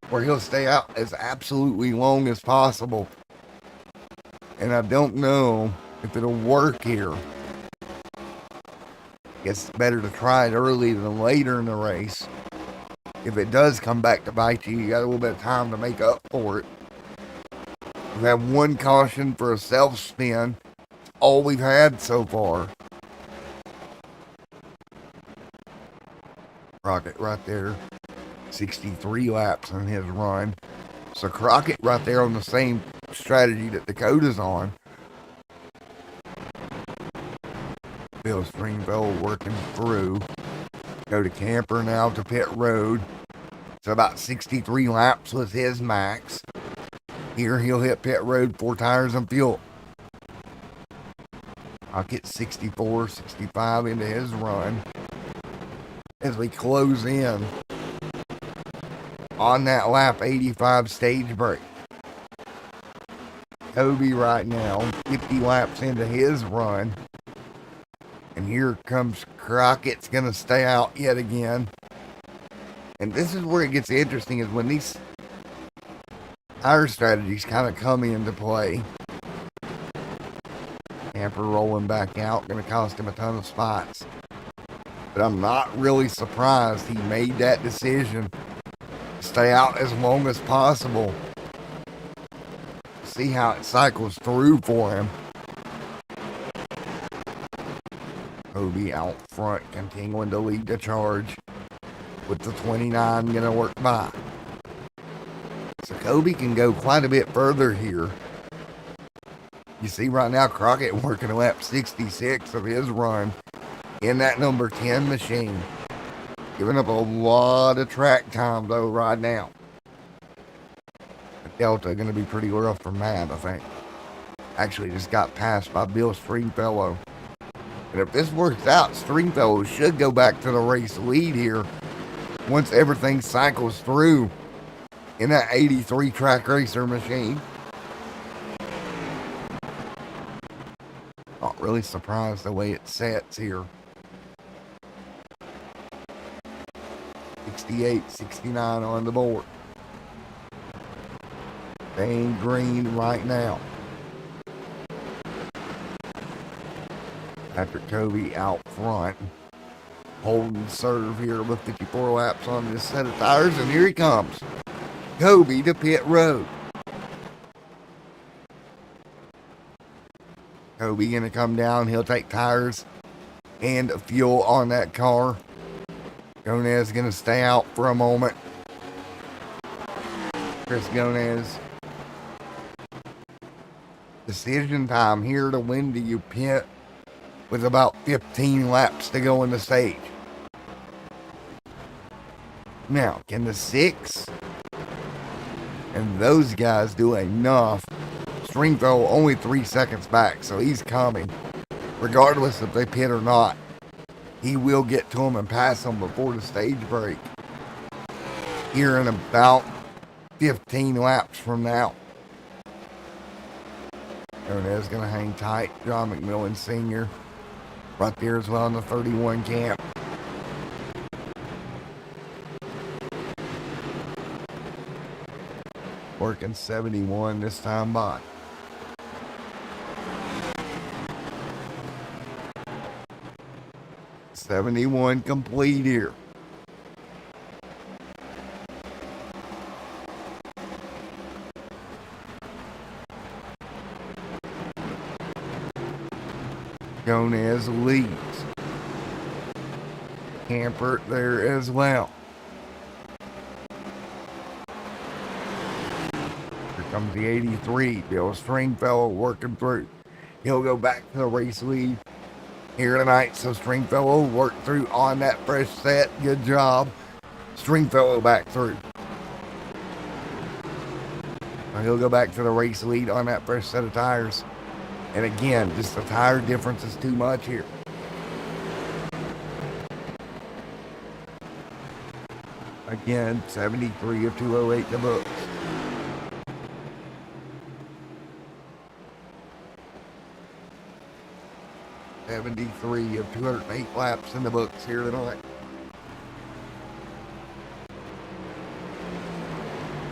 where he'll stay out as absolutely long as possible. And I don't know if it'll work here. Guess it's better to try it early than later in the race. If it does come back to bite you, you got a little bit of time to make up for it. We have one caution for a self-spin. All we've had so far. Crockett right there. 63 laps on his run. So Crockett right there on the same strategy that Dakota's on. Bill Stringfellow working through. Go to Camper now to pit road. So about 63 laps was his max. Here he'll hit pit road, 4 tires and fuel. I'll get 64, 65 into his run. As we close in on that lap 85 stage break. Kobe right now, 50 laps into his run. And here comes Crockett's going to stay out yet again. And this is where it gets interesting, is when these tire strategies kind of come into play. Camper rolling back out, going to cost him a ton of spots. But I'm not really surprised he made that decision to stay out as long as possible. See how it cycles through for him. Kobe out front, continuing to lead the charge. With the 29 going to work by. So Kobe can go quite a bit further here. You see right now Crockett working lap 66 of his run in that number 10 machine. Giving up a lot of track time though right now. The Delta going to be pretty rough for Matt, I think. Actually just got passed by Bill Stringfellow. And if this works out, Stringfellow should go back to the race lead here once everything cycles through in that 83 track racer machine. Not really surprised the way it sets here. 68, 69 on the board. Staying green right now. Patrick Kobe out front. Holding serve here with 54 laps on this set of tires. And here he comes. Kobe to pit road. Kobe going to come down. He'll take tires and fuel on that car. Gonez going to stay out for a moment. Chris Gonez. Decision time here to when do you pit with about 15 laps to go in the stage. Now, can the 6 and those guys do enough? Stringfellow only 3 seconds back, so he's coming. Regardless if they pit or not, he will get to them and pass them before the stage break. Here in about 15 laps from now. Gonez going to hang tight. John McMillan Sr. right there as well in the 31 camp. Working 71 this time by. '71 complete here. Gonez leads. Camper there as well. Here comes the 83. Bill Stringfellow working through. He'll go back to the race lead here tonight. So Stringfellow worked through on that fresh set. Good job. Stringfellow back through. So he'll go back to the race lead on that fresh set of tires. And again, just the tire difference is too much here. Again, 73 of 208 the books. 73 of 208 laps in the books here tonight.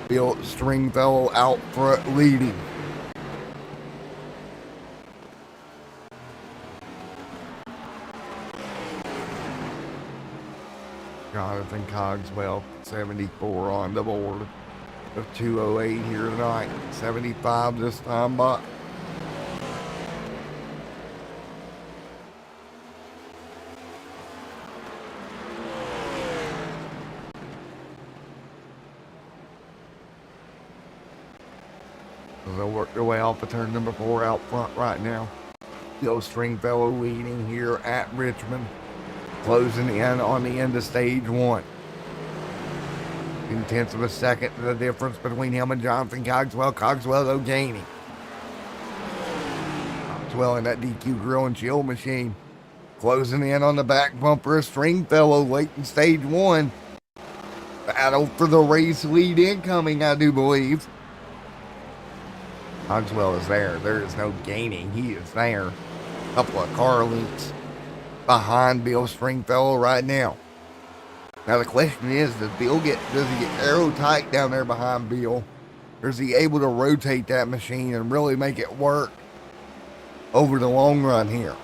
Bill Stringfellow out front leading. Jonathan Cogswell, 74 on the board of 208 here tonight. 75 this time by. They'll work their way off of turn number 4 out front right now. Bill Stringfellow leading here at Richmond. Closing in on the end of stage 1. 2/10 of a second the difference between him and Jonathan Cogswell. Cogswell though gaining. Cogswell in that DQ grill and chill machine. Closing in on the back bumper of Stringfellow late in stage 1. Battle for the race lead incoming, I do believe. Cogswell is there. There is no gaining. He is there. Couple of car links behind Bill Stringfellow right now. Now the question is, does he get aerotight down there behind Bill? Or is he able to rotate that machine and really make it work over the long run here?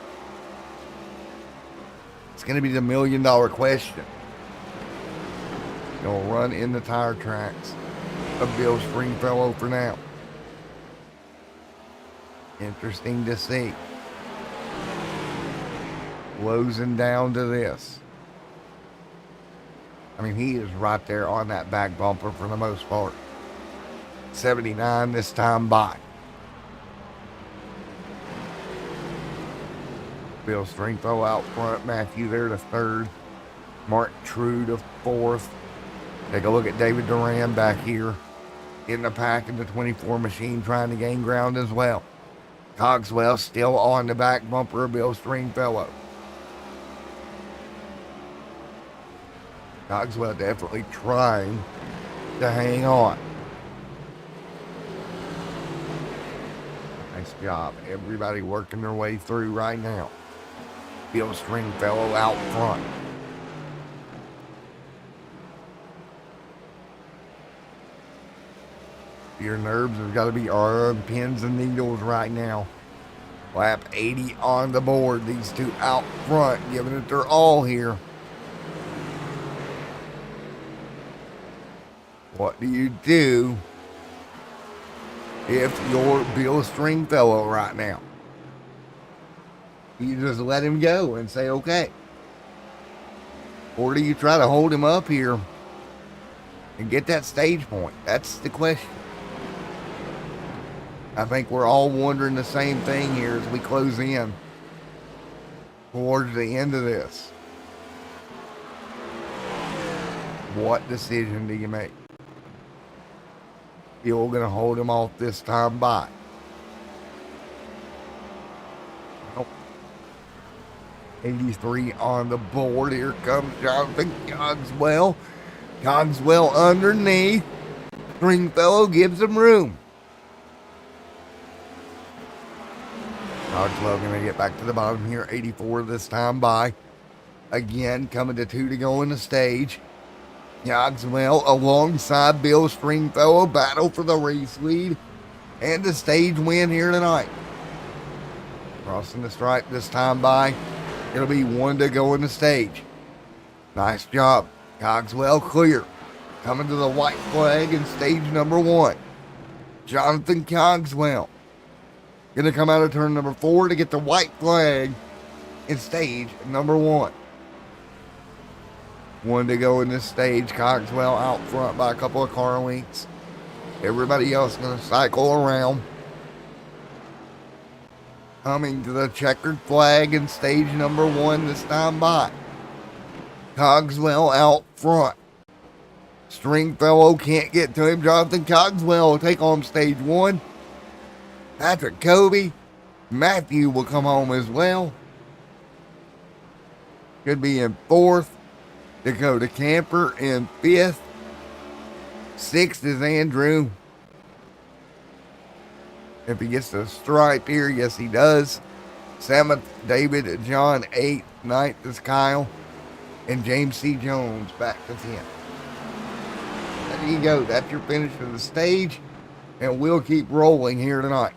It's going to be the $1 million question. He'll run in the tire tracks of Bill Stringfellow for now. Interesting to see. Closing down to this. I mean, he is right there on that back bumper for the most part. 79 this time by. Bill Stringfellow out front. Matthew there to third. Mark True to fourth. Take a look at David Duran back here in the pack in the 24 machine trying to gain ground as well. Cogswell still on the back bumper of Bill Stringfellow. Cogswell definitely trying to hang on. Nice job. Everybody working their way through right now. Bill Stringfellow out front. Your nerves have got to be on pins and needles right now. Lap 80 on the board. These two out front, giving it their all here. What do you do if you're Bill Stringfellow right now? You just let him go and say, okay. Or do you try to hold him up here and get that stage point? That's the question. I think we're all wondering the same thing here as we close in towards the end of this. What decision do you make? You're going to hold him off this time by. Nope. 83 on the board. Here comes Jonathan Cogswell. Cogswell underneath. Stringfellow gives him room. Cogswell going to get back to the bottom here. 84 this time by. Again, coming to 2 to go in the stage. Cogswell alongside Bill Stringfellow. Battle for the race lead and the stage win here tonight. Crossing the stripe this time by. It'll be 1 to go in the stage. Nice job. Cogswell clear. Coming to the white flag in stage number 1. Jonathan Cogswell going to come out of turn number 4 to get the white flag in stage number 1. 1 to go in this stage. Cogswell out front by a couple of car lengths. Everybody else going to cycle around. Coming to the checkered flag in stage number 1 this time by. Cogswell out front. Stringfellow can't get to him. Jonathan Cogswell will take on stage 1. Patrick Kobe. Matthew will come home as well. Could be in 4th. Dakota Camper in 5th. 6th is Andrew. If he gets the stripe here, yes he does. 7th, David John. 8th, 9th is Kyle. And James C. Jones back to 10th. There you go. That's your finish of the stage. And we'll keep rolling here tonight.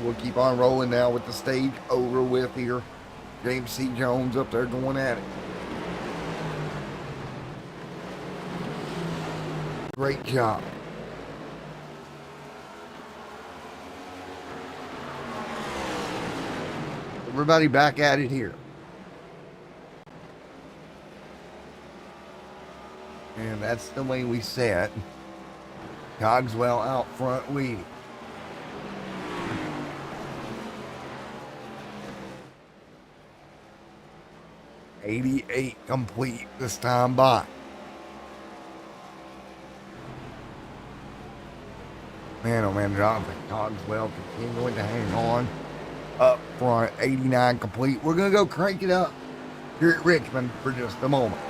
We'll keep on rolling now with the stage over with here. James C. Jones up there going at it. Great job. Everybody back at it here. And that's the way we set. Cogswell out front leading. .88 complete this time by. Man, oh man, Jonathan Cogswell continuing to hang on up front. 89 complete. We're going to go crank it up here at Richmond for just a moment.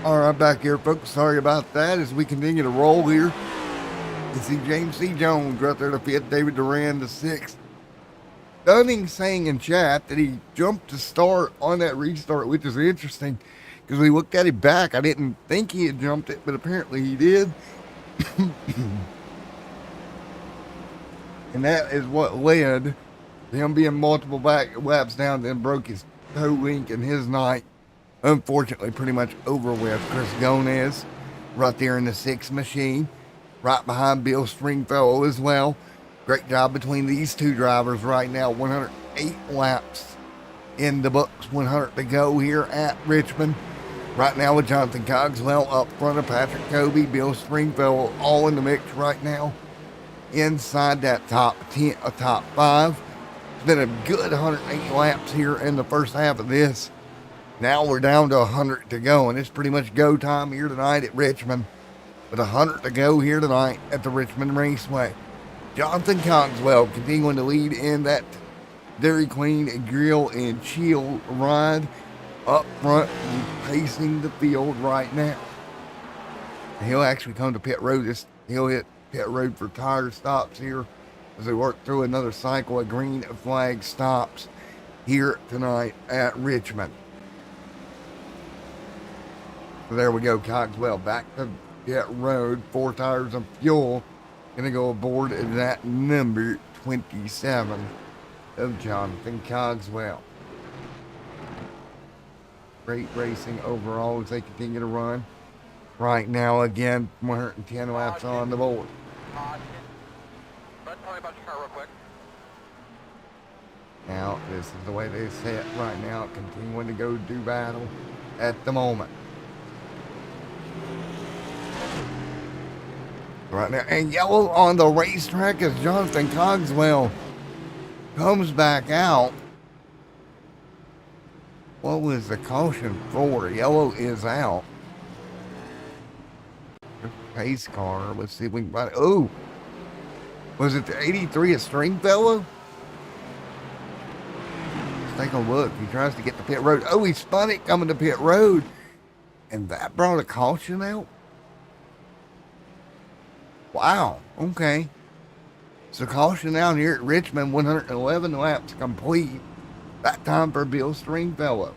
All right, back here, folks. Sorry about that. As we continue to roll here, you see James C. Jones right there, the 5th, David Duran, the 6th. Dunning saying in chat that he jumped to start on that restart, which is interesting because we looked at him back. I didn't think he had jumped it, but apparently he did. And that is what led to him being multiple back laps down, then broke his toe link, and his night, unfortunately, pretty much over with. Chris Gomez right there in the 6th machine, right behind Bill Stringfellow as well. Great job between these two drivers right now. 108 laps in the books, 100 to go here at Richmond. Right now with Jonathan Cogswell up front of Patrick Kobe, Bill Stringfellow, all in the mix right now. Inside that top 10, top 5. It's been a good 108 laps here in the first half of this. Now we're down to 100 to go, and it's pretty much go time here tonight at Richmond. With 100 to go here tonight at the Richmond Raceway. Jonathan Cogswell continuing to lead in that Dairy Queen Grill and Chill ride up front, pacing the field right now. He'll actually come to pit road. He'll hit pit road for tire stops here as they work through another cycle of green flag stops here tonight at Richmond. So there we go, Cogswell back to pit road, 4 tires of fuel. Gonna go aboard that number 27 of Jonathan Cogswell. Great racing overall as they continue to run. Right now, again, 110 laps on the board. Now, this is the way they set right now, continuing to go do battle at the moment. Right now, and yellow on the racetrack as Jonathan Cogswell comes back out. What was the caution for? Yellow is out. Pace car. Let's see if we can find it. Oh, was it the 83 of Stringfellow? Let's take a look. He tries to get the pit road. Oh, he spun it coming to pit road, and that brought a caution out. Wow, okay. So caution out here at Richmond, 111 laps complete. That time for Bill Stringfellow.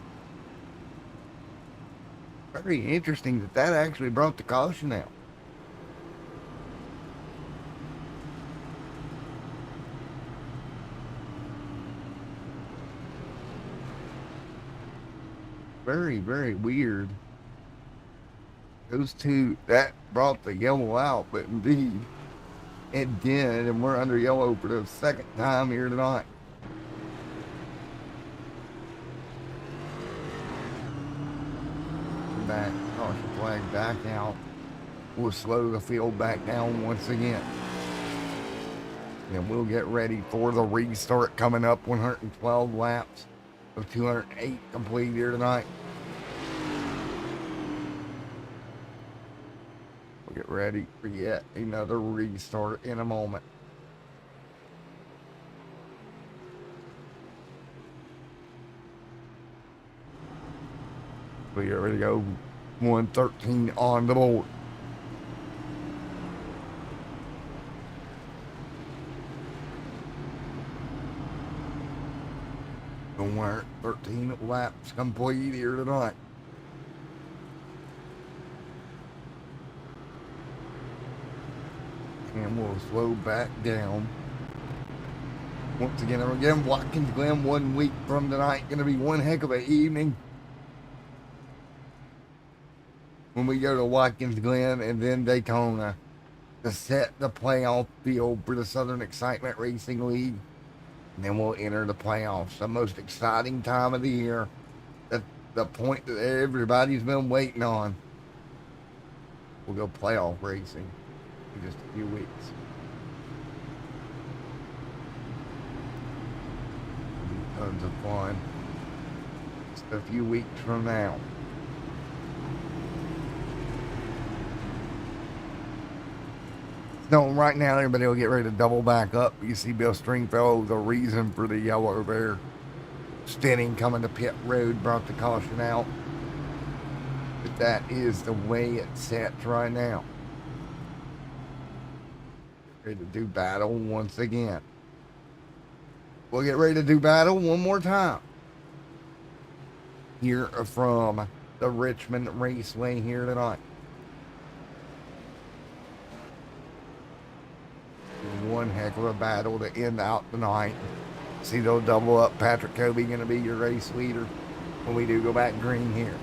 Very interesting that actually brought the caution out. Very, very weird. Those two, that brought the yellow out, but indeed it did, and we're under yellow for the second time here tonight. Back, caution flag back out. We'll slow the field back down once again. And we'll get ready for the restart coming up. 112 laps of 208 complete here tonight. We'll get ready for yet another restart in a moment. We get ready to go. 113 on the board. We're 13 laps complete here tonight. And we'll slow back down. Once again, Watkins Glen 1 week from tonight. Going to be one heck of an evening. When we go to Watkins Glen and then Daytona to set the playoff field for the Southern Excitement Racing League. And then we'll enter the playoffs. The most exciting time of the year. The point that everybody's been waiting on. We'll go playoff racing in just a few weeks. Tons of fun. Just a few weeks from now. So right now, everybody will get ready to double back up. You see Bill Stringfellow, the reason for the yellow there. Spinning, coming to pit road, brought the caution out. that is the way it sets right now. Ready to do battle once again. We'll get ready to do battle one more time. Here from the Richmond Raceway here tonight. One heck of a battle to end out the night. See, they'll double up. Patrick Cote going to be your race leader when we do go back green here.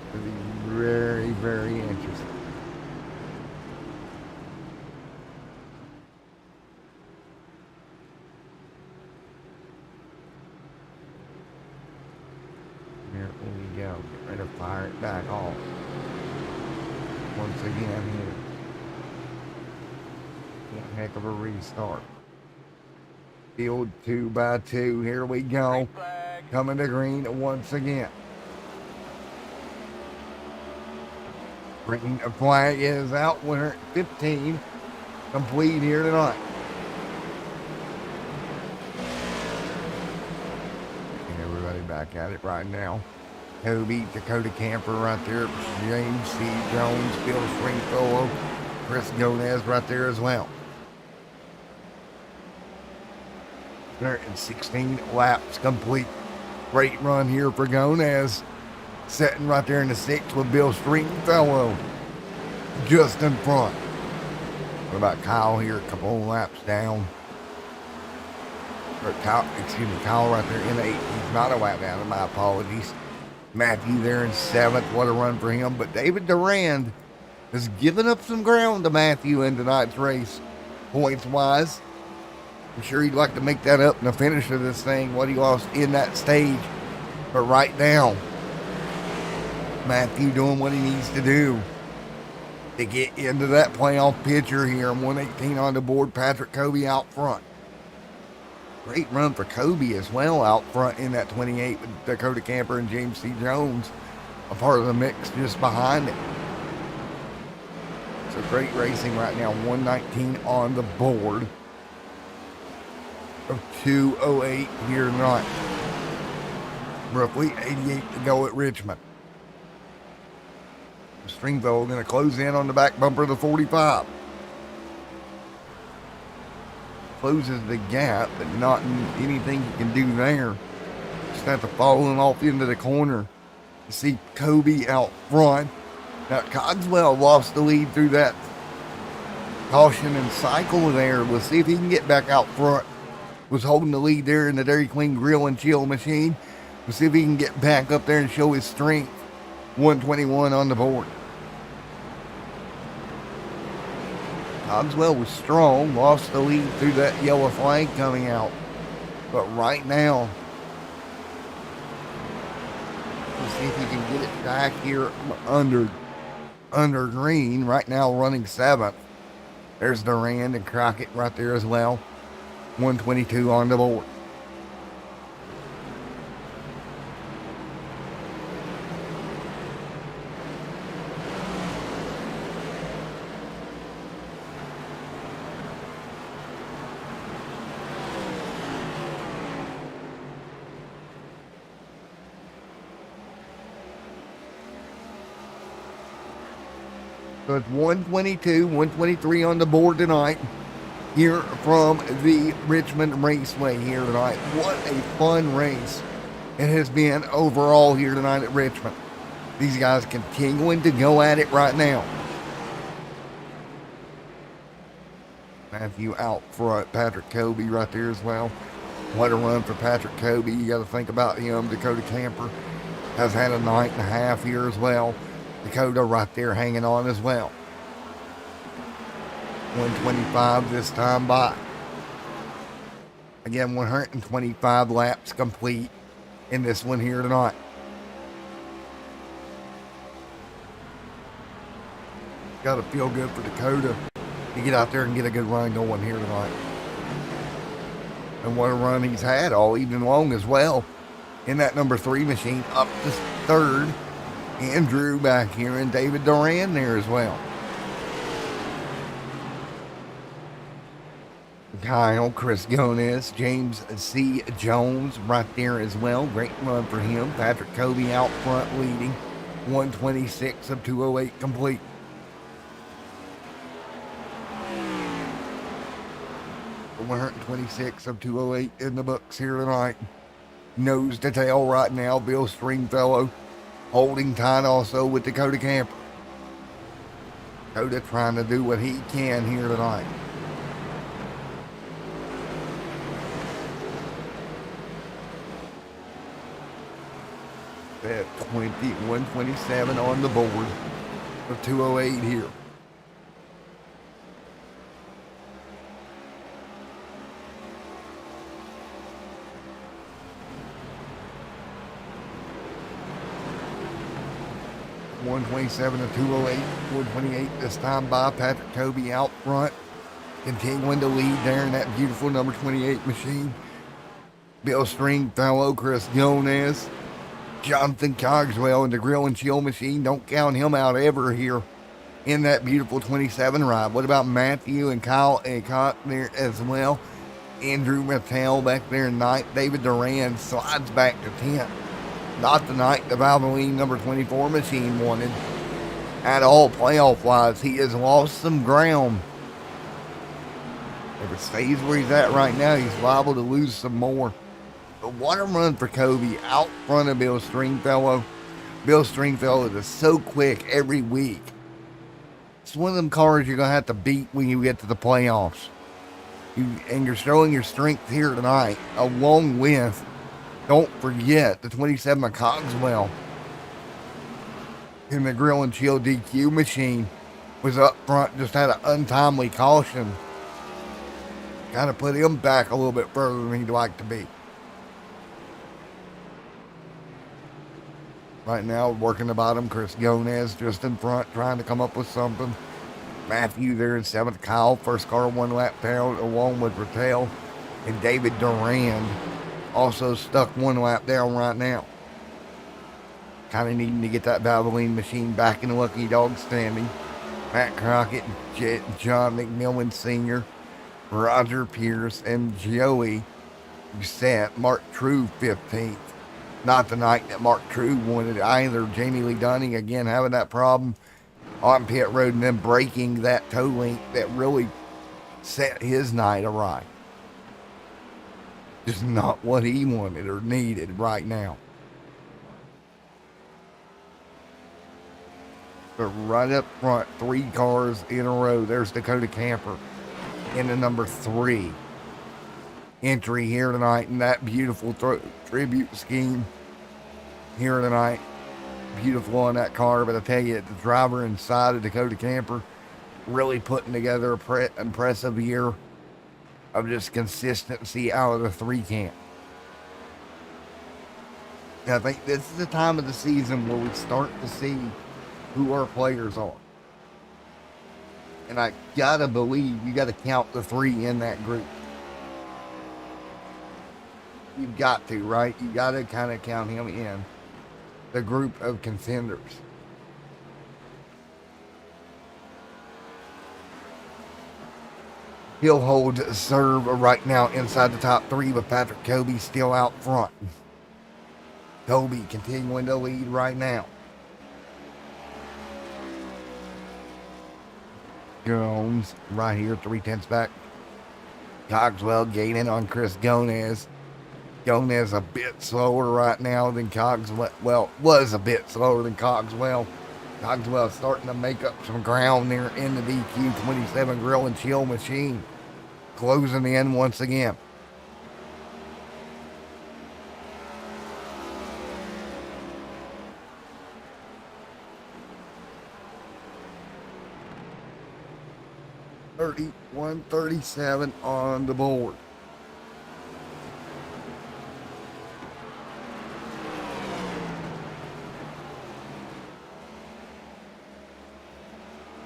It'll be very, very interesting. Here we go. Get ready to fire it back off. Once again here. One heck of a restart. Field 2x2. Here we go. Coming to green once again. Green flag is out. 115 complete here tonight. And everybody back at it right now. Kobe, Dakota Camper right there. James C. Jones, Bill Stringfellow, Chris Gomez right there as well. 116 laps complete. Great run here for Gomez. Sitting right there in the sixth with Bill Stringfellow just in front. What about Kyle here? A couple of laps down. Or Kyle right there in eighth. He's not a lap down, my apologies. Matthew there in seventh. What a run for him. But David Durand has given up some ground to Matthew in tonight's race, points-wise. I'm sure he'd like to make that up in the finish of this thing, what he lost in that stage. But right now, Matthew doing what he needs to do to get into that playoff picture here. 118 on the board. Patrick Cote out front. Great run for Cote as well out front in that 28 with Dakota Camper and James C. Jones, a part of the mix just behind it. So great racing right now. 119 on the board of 208 here tonight. Roughly 88 to go at Richmond. Stringfellow going to close in on the back bumper of the 45. Closes the gap, but not anything you can do there. Just have to follow him off into the corner. You see Cote out front. Now Cogswell lost the lead through that caution and cycle there. We'll see if he can get back out front. Was holding the lead there in the Dairy Queen Grill and Chill machine. We'll see if he can get back up there and show his strength. 121 on the board. Cogswell was strong, lost the lead through that yellow flag coming out. But right now, we'll see if he can get it back here under green. Right now running seventh. There's Durand and Crockett right there as well. 122 on the board. So it's 122, 123 on the board tonight here from the Richmond Raceway here tonight. What a fun race it has been overall here tonight at Richmond. These guys continuing to go at it right now. Matthew out front, Patrick Cote right there as well. What a run for Patrick Cote. You got to think about him. Dakota Camper has had a night and a half here as well. Dakota right there hanging on as well. 125 this time by. Again, 125 laps complete in this one here tonight. Got to feel good for Dakota to get out there and get a good run going here tonight. And what a run he's had all evening long as well. In that number 3 machine, up to third. Andrew back here and David Durand there as well. Kyle, Chris Gomez, James C. Jones right there as well. Great run for him. Patrick Cote out front leading. 126 of 208 complete. The 126 of 208 in the books here tonight. Nose to tail right now. Bill Stringfellow holding tight also with Dakota Camper. Dakota trying to do what he can here tonight. At 127 on the board for 208 here. $127 to 208, 128 this time by Patrick Cote out front, continuing to lead there in that beautiful number 28 machine. Bill Stringfellow, Chris Gomez, Jonathan Cogswell in the grill and chill machine. Don't count him out ever here in that beautiful 27 ride. What about Matthew and Kyle Cote there as well? Andrew Mattel back there in ninth. David Duran slides back to 10th. Not the night the Valvoline number 24 machine wanted at all playoff wise. He has lost some ground. If it stays where he's at right now, he's liable to lose some more. But what a run for Cote out front of Bill Stringfellow. Bill Stringfellow is so quick every week. It's one of them cars you're going to have to beat when you get to the playoffs. And you're showing your strength here tonight, along with, don't forget, the 27 of Cogswell in the grill and chill DQ machine was up front, just had an untimely caution. Kind of put him back a little bit further than he'd like to be. Right now, working the bottom, Chris Gomez just in front, trying to come up with something. Matthew there in 7th. Kyle, first car 1 lap down, along with Rattel. And David Duran also stuck 1 lap down right now. Kind of needing to get that Valvoline machine back in the lucky dog standing. Matt Crockett, John McMillan Sr., Roger Pierce, and Joey Doucette. Mark True 15th. Not the night that Mark True wanted either. Jamie Lee Dunning again having that problem on pit road and then breaking that toe link that really set his night awry. Just not what he wanted or needed right now. But right up front, 3 cars in a row. There's Dakota Camper in the number 3 entry here tonight in that beautiful tribute scheme here tonight. Beautiful on that car, but I tell you, the driver inside of Dakota Camper really putting together a impressive year of just consistency out of the 3 camp. And I think this is the time of the season where we start to see who our players are. And I gotta believe you gotta count the 3 in that group. You've got to, right? You gotta kind of count him in the group of contenders. He'll hold serve right now inside the top 3 with Patrick Cote still out front. Cote continuing to lead right now. Jones right here, 3/10 back. Cogswell gaining on Chris Gomez. Gomez a bit slower right now than Cogswell. Well, was a bit slower than Cogswell. Cogswell starting to make up some ground there in the DQ 27 grill and chill machine. Closing in once again. $31.37 on the board.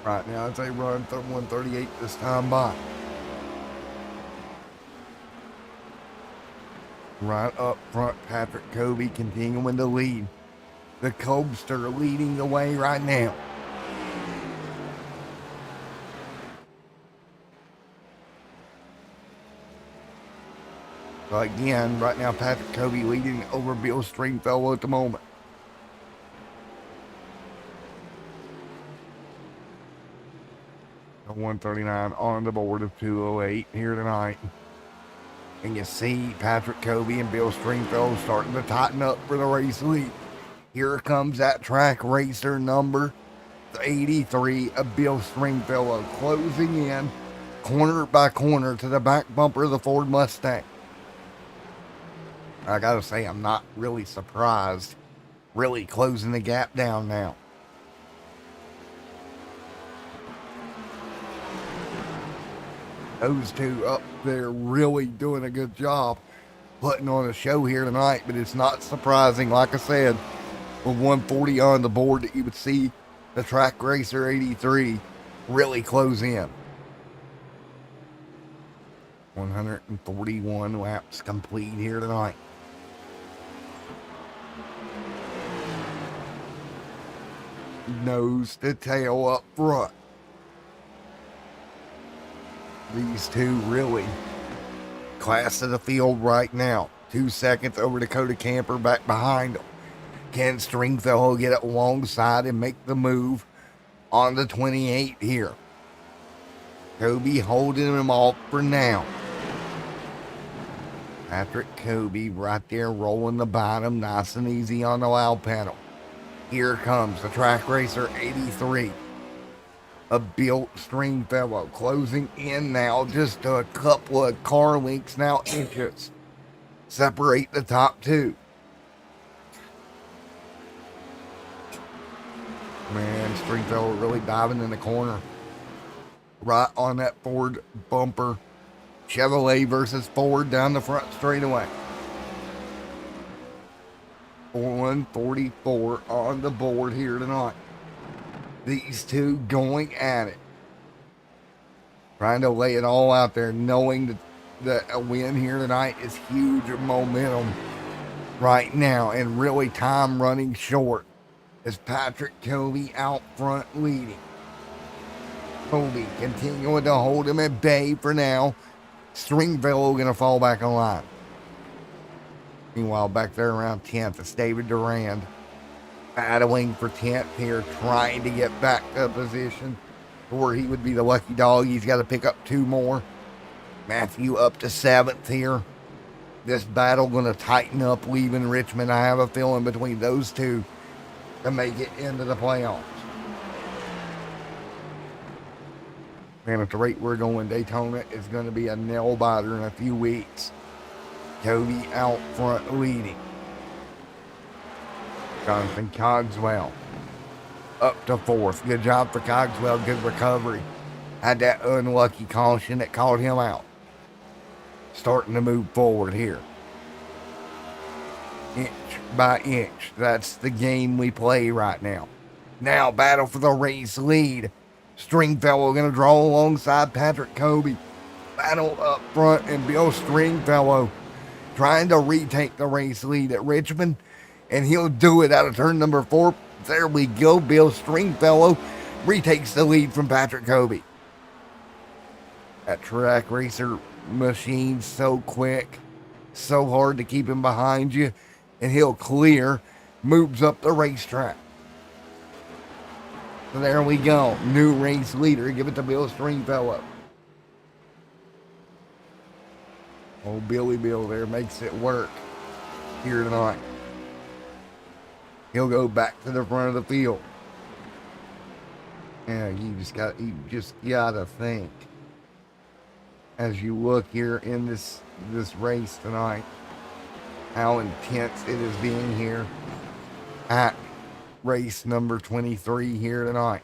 Right now, it's a run 138 this time by. Right up front, Patrick Cote continuing to lead. The Cobster leading the way right now. Again, right now, Patrick Cote leading over Bill Stringfellow at the moment. A 139 on the board of 208 here tonight. And you see Patrick Cote and Bill Stringfellow starting to tighten up for the race lead. Here comes that track racer number 83 of Bill Stringfellow, closing in corner by corner to the back bumper of the Ford Mustang. I gotta say, I'm not really surprised. Really closing the gap down now. Those two up there really doing a good job putting on a show here tonight, but it's not surprising, like I said, with 140 on the board, that you would see the track racer 83 really close in. 141 laps complete here tonight. Nose to tail up front. These two really class of the field right now. 2 seconds over Dakota Camper back behind them. Can Stringfellow get it alongside and make the move on the 28 here? Cote holding him off for now. Patrick Cote right there rolling the bottom nice and easy on the loud pedal. Here comes the track racer 83. A Bill Stringfellow closing in now, just a couple of car lengths now, inches separate the top two. Man, Stringfellow really diving in the corner, right on that Ford bumper. Chevrolet versus Ford down the front straightaway. 144 on the board here tonight. These two going at it. Trying to lay it all out there, knowing that a win here tonight is huge momentum right now, and really time running short as Patrick Cote out front leading. Cote continuing to hold him at bay for now. Stringfellow going to fall back on line. Meanwhile, back there around 10th, it's David Durand battling for 10th here, trying to get back to position where he would be the lucky dog. He's got to pick up 2 more. Matthew up to 7th here. This battle going to tighten up, leaving Richmond, I have a feeling, between those two to make it into the playoffs. Man, at the rate we're going, Daytona is going to be a nail biter in a few weeks. Cote out front leading. Jonathan Cogswell up to 4th. Good job for Cogswell. Good recovery. Had that unlucky caution that caught him out. Starting to move forward here. Inch by inch. That's the game we play right now. Now battle for the race lead. Stringfellow going to draw alongside Patrick Cote. Battle up front, and Bill Stringfellow trying to retake the race lead at Richmond, and he'll do it out of turn number 4. There we go. Bill Stringfellow retakes the lead from Patrick Cote. That track racer machine so quick, so hard to keep him behind you, and he'll clear, moves up the racetrack. So there we go. New race leader. Give it to Bill Stringfellow. Oh, Billy Bill there makes it work here tonight. He'll go back to the front of the field. Yeah, you just gotta think, as you look here in this race tonight, how intense it is being here at race number 23 here tonight.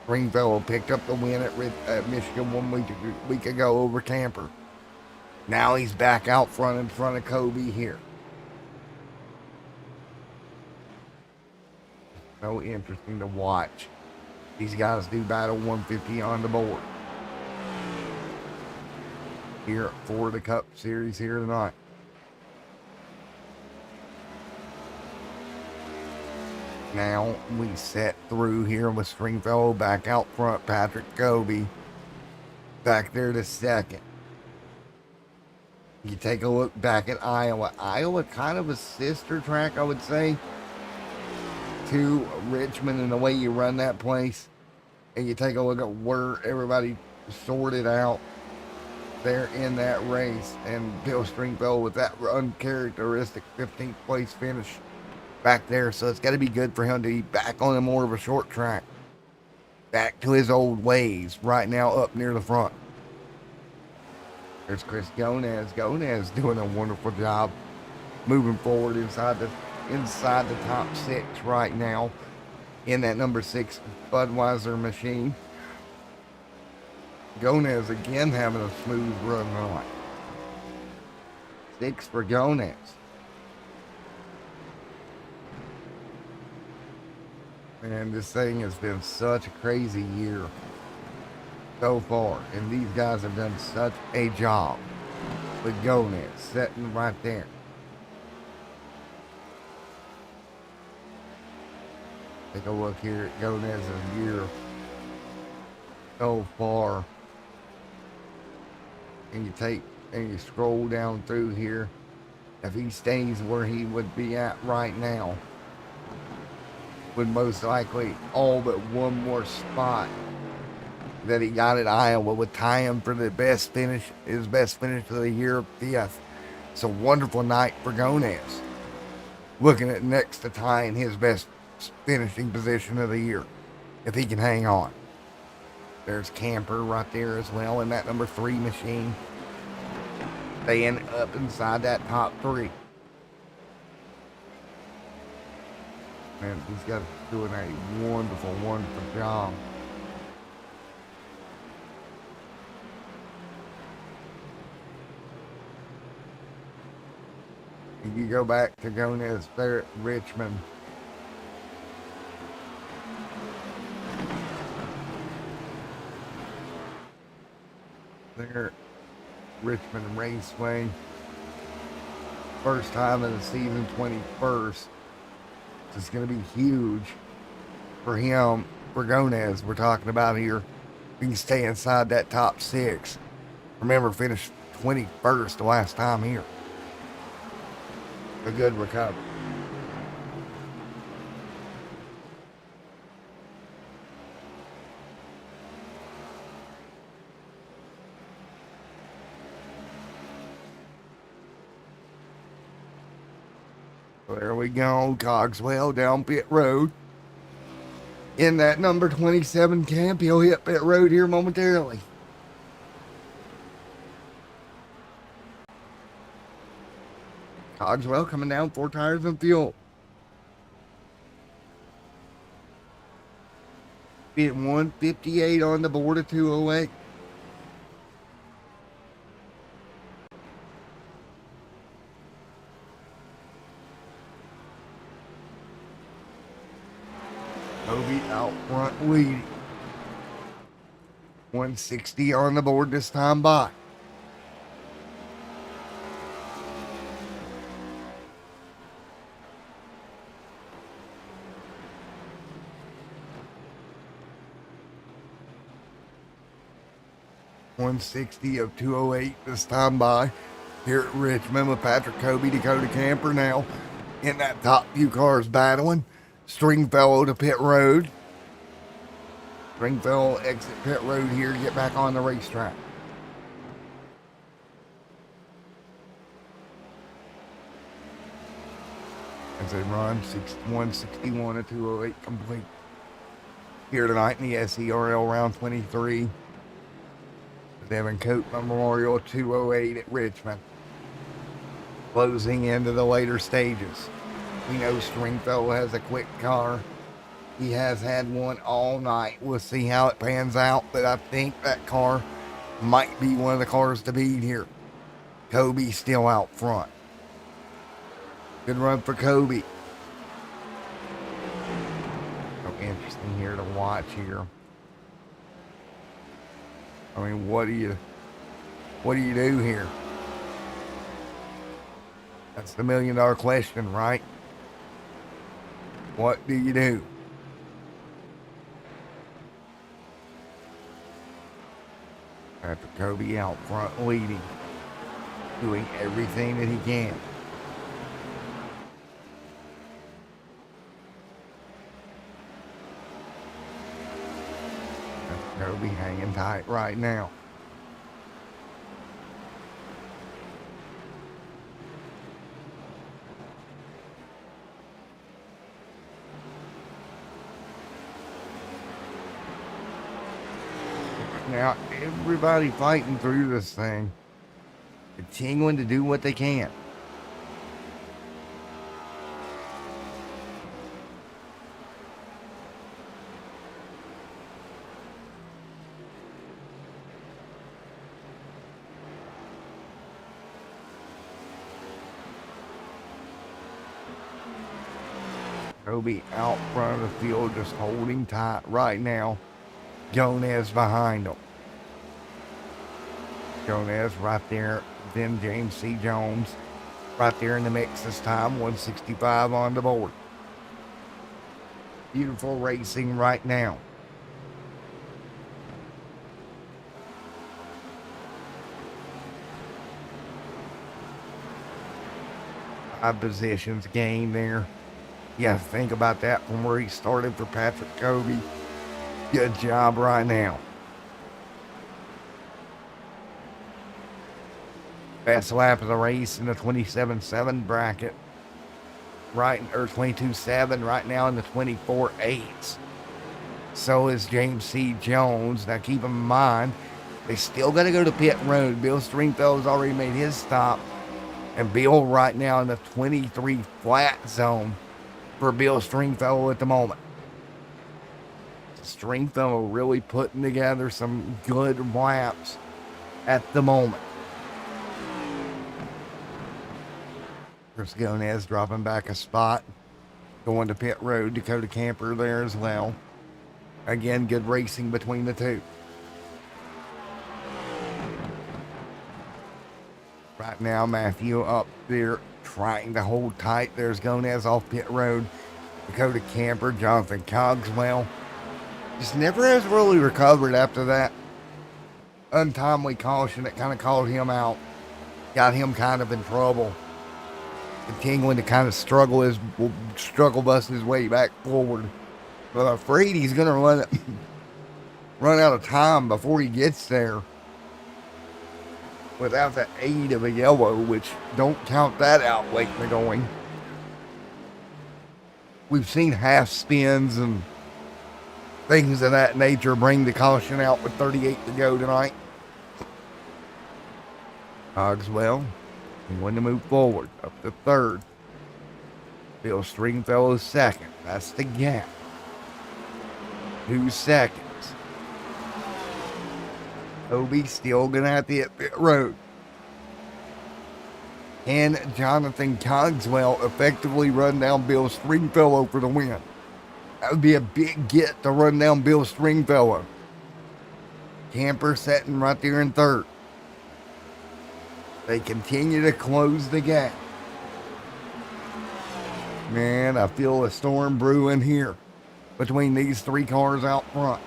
Stringfellow picked up the win at Michigan 1 week ago over Camper. Now he's back out front in front of Cote here. So interesting to watch. These guys do battle 150 on the board here for the Cup Series here tonight. Now we set through here with Stringfellow back out front. Patrick Cote back there to second. You take a look back at Iowa. Iowa, kind of a sister track, I would say, to Richmond in the way you run that place. And you take a look at where everybody sorted out there in that race. And Bill Stringfellow with that uncharacteristic 15th place finish back there. So it's got to be good for him to be back on a more of a short track. Back to his old ways right now up near the front. There's Chris Gonez. Gonez doing a wonderful job moving forward inside the top 6 right now in that number 6 Budweiser machine. Gonez again having a smooth run on. 6 for Gonez. And this thing has been such a crazy year so far, and these guys have done such a job with Gonez sitting right there. Take a look here at Gonez's year so far, and you scroll down through here. If he stays where he would be at right now, would most likely all but one more spot that he got at Iowa would tie him for the best finish, his best finish of the year, 5th. It's a wonderful night for Gonez. Looking at next to tying his best finishing position of the year, if he can hang on. There's Camper right there as well in that number 3 machine. Staying up inside that top 3. Man, these guys are doing a wonderful, wonderful job. You go back to Gonez there at Richmond. There at Richmond Raceway. First time in the season, 21st. It's going to be huge for him, for Gonez, we're talking about here. He can stay inside that top 6. Remember, finished 21st the last time here. A good recovery. There we go, Cogswell down pit road. In that number 27 camp, he'll hit pit road here momentarily. Cogswell coming down, 4 tires and fuel. Bit 158 on the board of 208. Kobe out front leading. 160 on the board this time by. .160 of 208 this time by here at Richmond with Patrick Kobe, Dakota Camper now in that top few cars battling. Stringfellow to pit road. Stringfellow exit pit road here to get back on the racetrack. As they run 161 to 208 complete here tonight in the SERL round 23. Devin Cote Memorial 208 at Richmond. Closing into the later stages. We know Stringfellow has a quick car. He has had one all night. We'll see how it pans out, but I think that car might be one of the cars to beat here. Kobe still out front. Good run for Kobe. So interesting here to watch here. I mean, what do you do here? That's the $1 million question, right? What do you do? Patrick Kobe out front leading. doing everything that he can. Kobe hanging tight right now. Now, everybody fighting through this thing, continuing to do what they can. Kobe out front of the field, just holding tight right now. Jones behind him. Jones right there. Then James C. Jones right there in the mix this time. 165 on the board. Beautiful racing right now. Five positions gained there. You have to think about that from where he started for Patrick Kobe. Good job right now. Best lap of the race in the 27.7 bracket. Right, or 22.7 right now in the 24.8s. So is James C. Jones. Now keep in mind, they still got to go to pit road. Bill Stringfellow's already made his stop. And Bill right now in the 23 flat zone for Bill Stringfellow at the moment. Stringfellow really putting together some good laps at the moment. Chris Gonez dropping back a spot. Going to pit road. Dakota Camper there as well. Again, good racing between the two. Right now, Matthew up there trying to hold tight. There's Gonez off pit road. Dakota Camper, Jonathan Cogswell. Just never has really recovered after that untimely caution that kind of called him out. Got him kind of in trouble. Continuing to kind of struggle bust his way back forward. But I'm afraid he's going to run out of time before he gets there. Without the aid of a yellow, which don't count that out late in the going. We've seen half spins and things of that nature bring the caution out with 38 to go tonight. Cogswell, he wanted to move forward up to third. Bill Stringfellow second. That's the gap. 2 seconds. Kobe still gonna have to hit pit road. And Jonathan Cogswell effectively run down Bill Stringfellow for the win. That would be a big get to run down Bill Stringfellow. Camper sitting right there in third. They continue to close the gap. Man, I feel a storm brewing here between these 3 cars out front.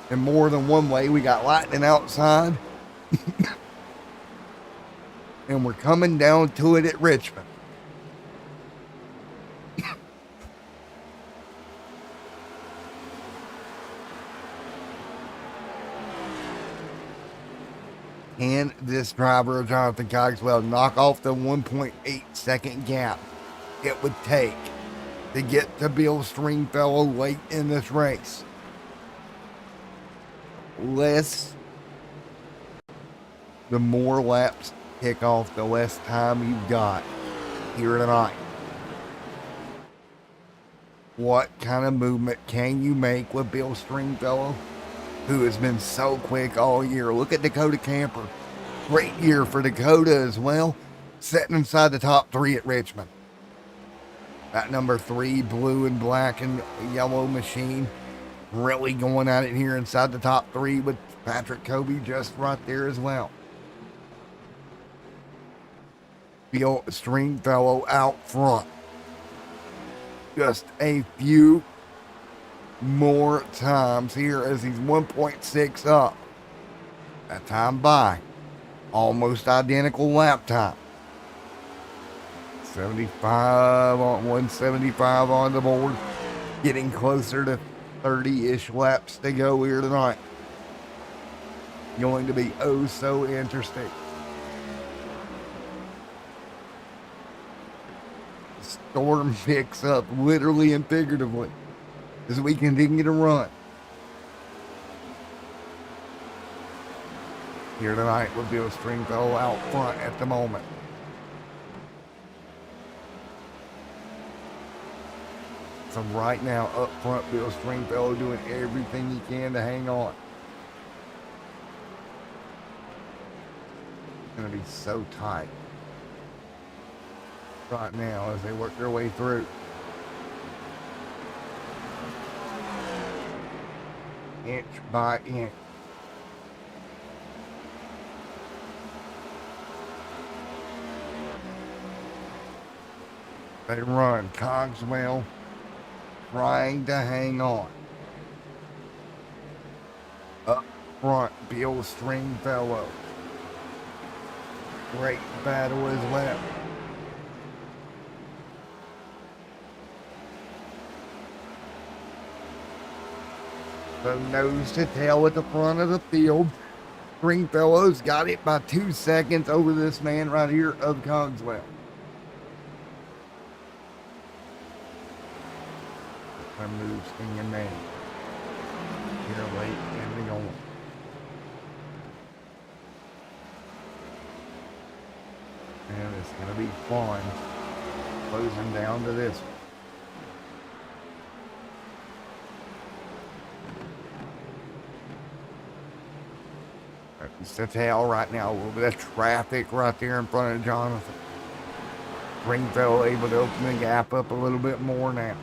In more than one way, we got lightning outside. And we're coming down to it at Richmond. Can this driver, Jonathan Cogswell, knock off the 1.8 second gap it would take to get to Bill Stringfellow late in this race? The more laps kick off, the less time you've got here tonight. What kind of movement can you make with Bill Stringfellow, who has been so quick all year? Look at Dakota Camper. Great year for Dakota as well, sitting inside the top 3 at Richmond. That number 3 blue and black and yellow machine really going at it here inside the top 3 with Patrick Kobe just right there as well. Bill Stringfellow out front. Just a few more times here as he's 1.6 up. That time by Almost identical lap time. 75 on 175 on the board. Getting closer to 30-ish laps to go here tonight. Going to be oh so interesting. Storm picks up literally and figuratively as we continue to run. Here tonight with Bill Stringfellow out front at the moment. So right now up front, Bill Stringfellow doing everything he can to hang on. It's going to be so tight right now as they work their way through. Inch by inch. They run. Cogswell trying to hang on. Up front, Bill Stringfellow. Great battle as well. So nose to tail at the front of the field. Stringfellow's got it by 2 seconds over this man right here of Cogswell. Moves in your name. Here late in the going. And it's going to be fun closing down to this one. It's the tail right now. A little bit of traffic right there in front of Jonathan. Stringfellow able to open the gap up a little bit more now.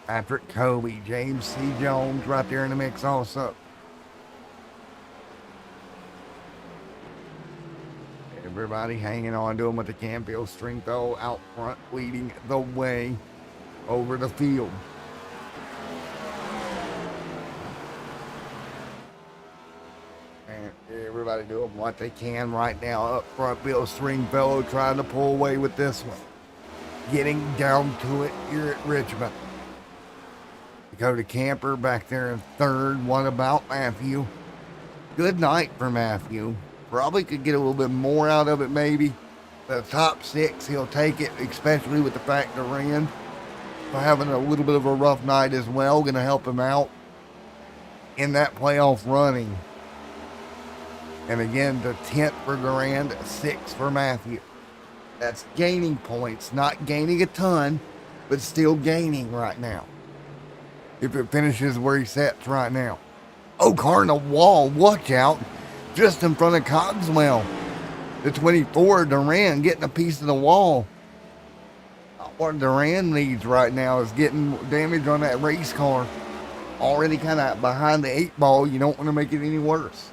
Patrick Cote, James C. Jones right there in the mix also. Everybody hanging on to him with the Campbell Stringfellow out front leading the way over the field. And everybody doing what they can right now up front. Bill Stringfellow trying to pull away with this one. Getting down to it here at Richmond. Dakota Camper back there in third. What about Matthew? Good night for Matthew. Probably could get a little bit more out of it maybe. The top six, he'll take it, especially with the fact that Rand having a little bit of a rough night as well. Going to help him out in that playoff running. And again, the 10th for Durand, 6 for Matthew. That's gaining points, not gaining a ton, but still gaining right now. If it finishes where he sets right now. Oh, car in the wall. Watch out. Just in front of Cogswell. The 24, Durand, getting a piece of the wall. What Durand needs right now is getting damage on that race car. Already kind of behind the 8 ball. You don't want to make it any worse.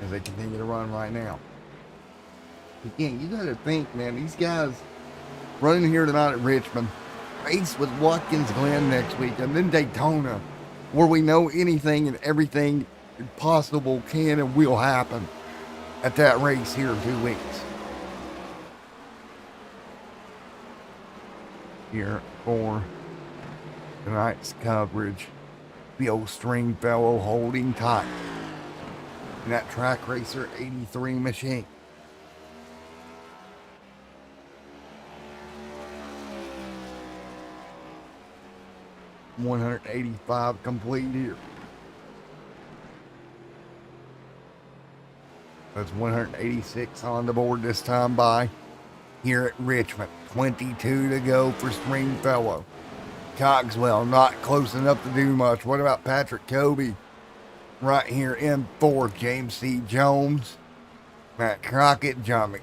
As they continue to run right now. Again, you got to think, man, these guys running here tonight at Richmond. Race with Watkins Glen next week, and then Daytona, where we know anything and everything possible can and will happen at that race here in 2 weeks. Here for tonight's coverage, Bill Stringfellow holding tight in that Track Racer 83 machine. $185 complete here. That's 186 on the board this time by here at Richmond. 22 to go for Stringfellow. Cogswell not close enough to do much. What about Patrick Cote? Right here in fourth. James C. Jones, Matt Crockett, John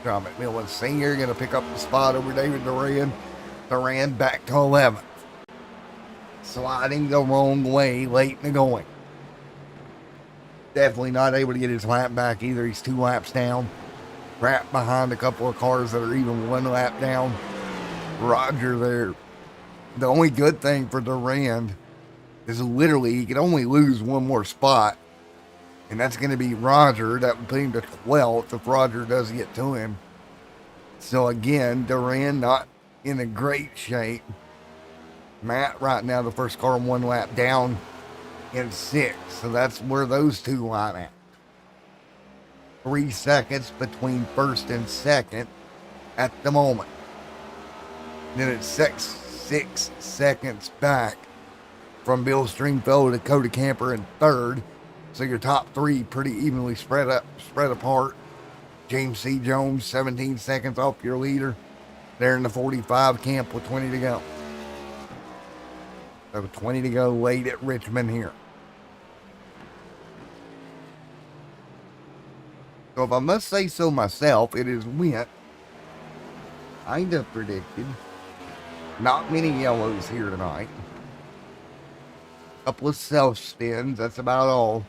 McMillan Sr. going to pick up the spot over David Durand. Durand back to 11th. Sliding the wrong way late in the going. Definitely not able to get his lap back either. He's 2 laps down. Wrapped behind a couple of cars that are even 1 lap down. Roger there. The only good thing for Durand is literally he could only lose one more spot, and that's going to be Roger. That would put him to 12th if Roger does get to him. So again, Duran not in a great shape. Matt right now the first car 1 lap down in 6th, so that's where those two line at. 3 seconds between first and second at the moment. Then it's 6 seconds back from Bill Stringfellow to Dakota Camper in 3rd. So your top 3 pretty evenly spread apart. James C. Jones 17 seconds off your leader. There in the 45 camp with 20 to go. So 20 to go late at Richmond here. So if I must say so myself, it is went. I'd have predicted not many yellows here tonight. Couple of self spins, that's about all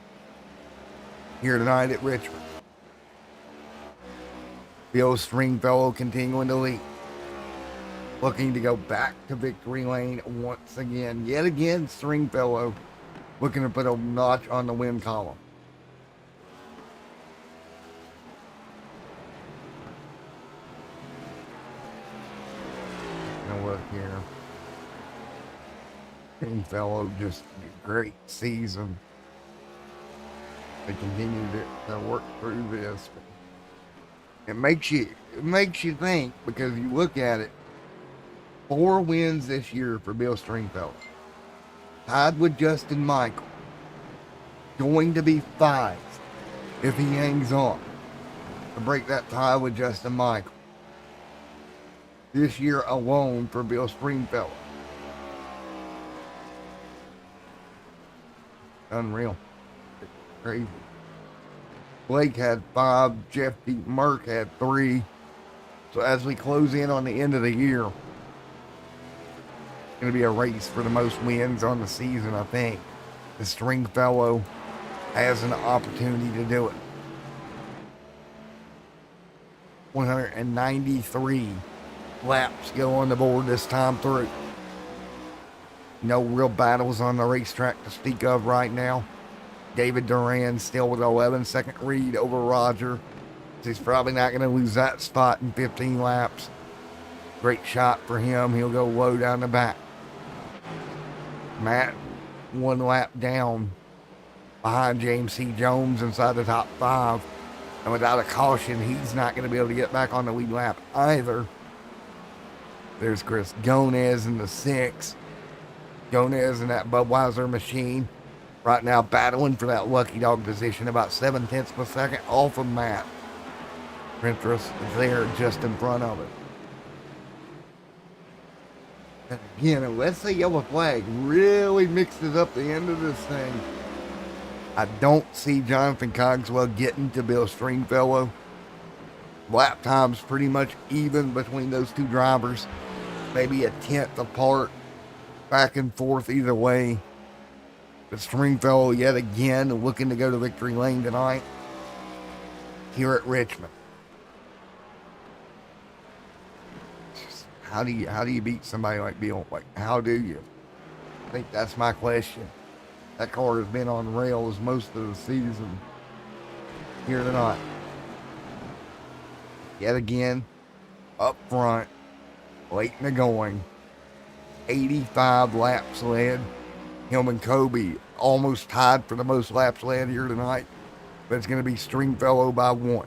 here tonight at Richmond. Bill Stringfellow continuing to lead. Looking to go back to victory lane once again. Yet again, Stringfellow looking to put a notch on the win column. Now look here. Stringfellow just a great season. They continue to work through this. It makes you think, because you look at it. 4 wins this year for Bill Stringfellow. Tied with Justin Michael. Going to be 5 if he hangs on to break that tie with Justin Michael. This year alone for Bill Stringfellow. Unreal. Crazy. Blake had 5. Jeff D. Merck had 3. So as we close in on the end of the year, it's going to be a race for the most wins on the season, I think. The Stringfellow has an opportunity to do it. 193 laps go on the board this time through. No real battles on the racetrack to speak of right now. David Duran still with an 11-second lead over Roger. So he's probably not going to lose that spot in 15 laps. Great shot for him. He'll go low down the back. Matt 1 lap down behind James C. Jones inside the top 5. And without a caution, he's not going to be able to get back on the lead lap either. There's Chris Gonez in the 6. Gonez in that Budweiser machine. Right now battling for that lucky dog position, about 7/10 of a second off of Matt. Prentice is there just in front of it. And again, unless the yellow flag really mixes up the end of this thing, I don't see Jonathan Cogswell getting to Bill Stringfellow. Lap time's pretty much even between those two drivers. Maybe a 1/10 apart, back and forth either way. But Stringfellow yet again looking to go to victory lane tonight here at Richmond. How do you beat somebody like Bill? Like, how do you? I think that's my question. That car has been on rails most of the season here tonight. Yet again, up front, late in the going, 85 laps led. Him and Kobe almost tied for the most laps led here tonight, but it's going to be Stringfellow by 1.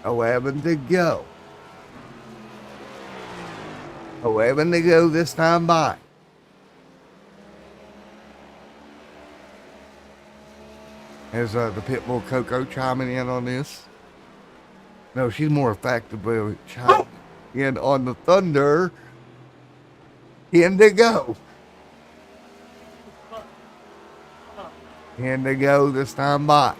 11 to go. 11 to go this time by. As the Pitbull Coco chiming in on this. No, she's more effectively chiming in on the Thunder. 10 to go. 10 to go this time by.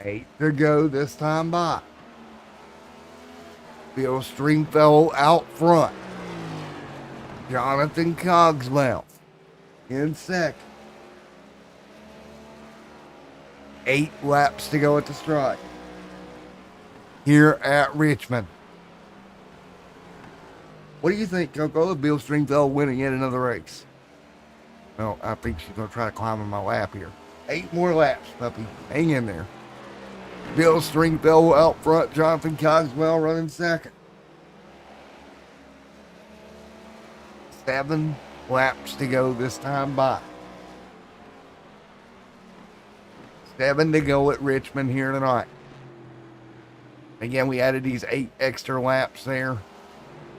Eight to go this time by. Bill Stringfellow out front. Jonathan Cogswell in second. 8 laps to go at the strike here at Richmond. What do you think, Coco? Bill Stringfellow winning yet another race? Well, I think she's going to try to climb on my lap here. 8 more laps, puppy. Hang in there. Bill Stringfellow out front. Jonathan Cogswell running second. 7 laps to go this time by. 7 to go at Richmond here tonight. Again, we added these 8 extra laps there.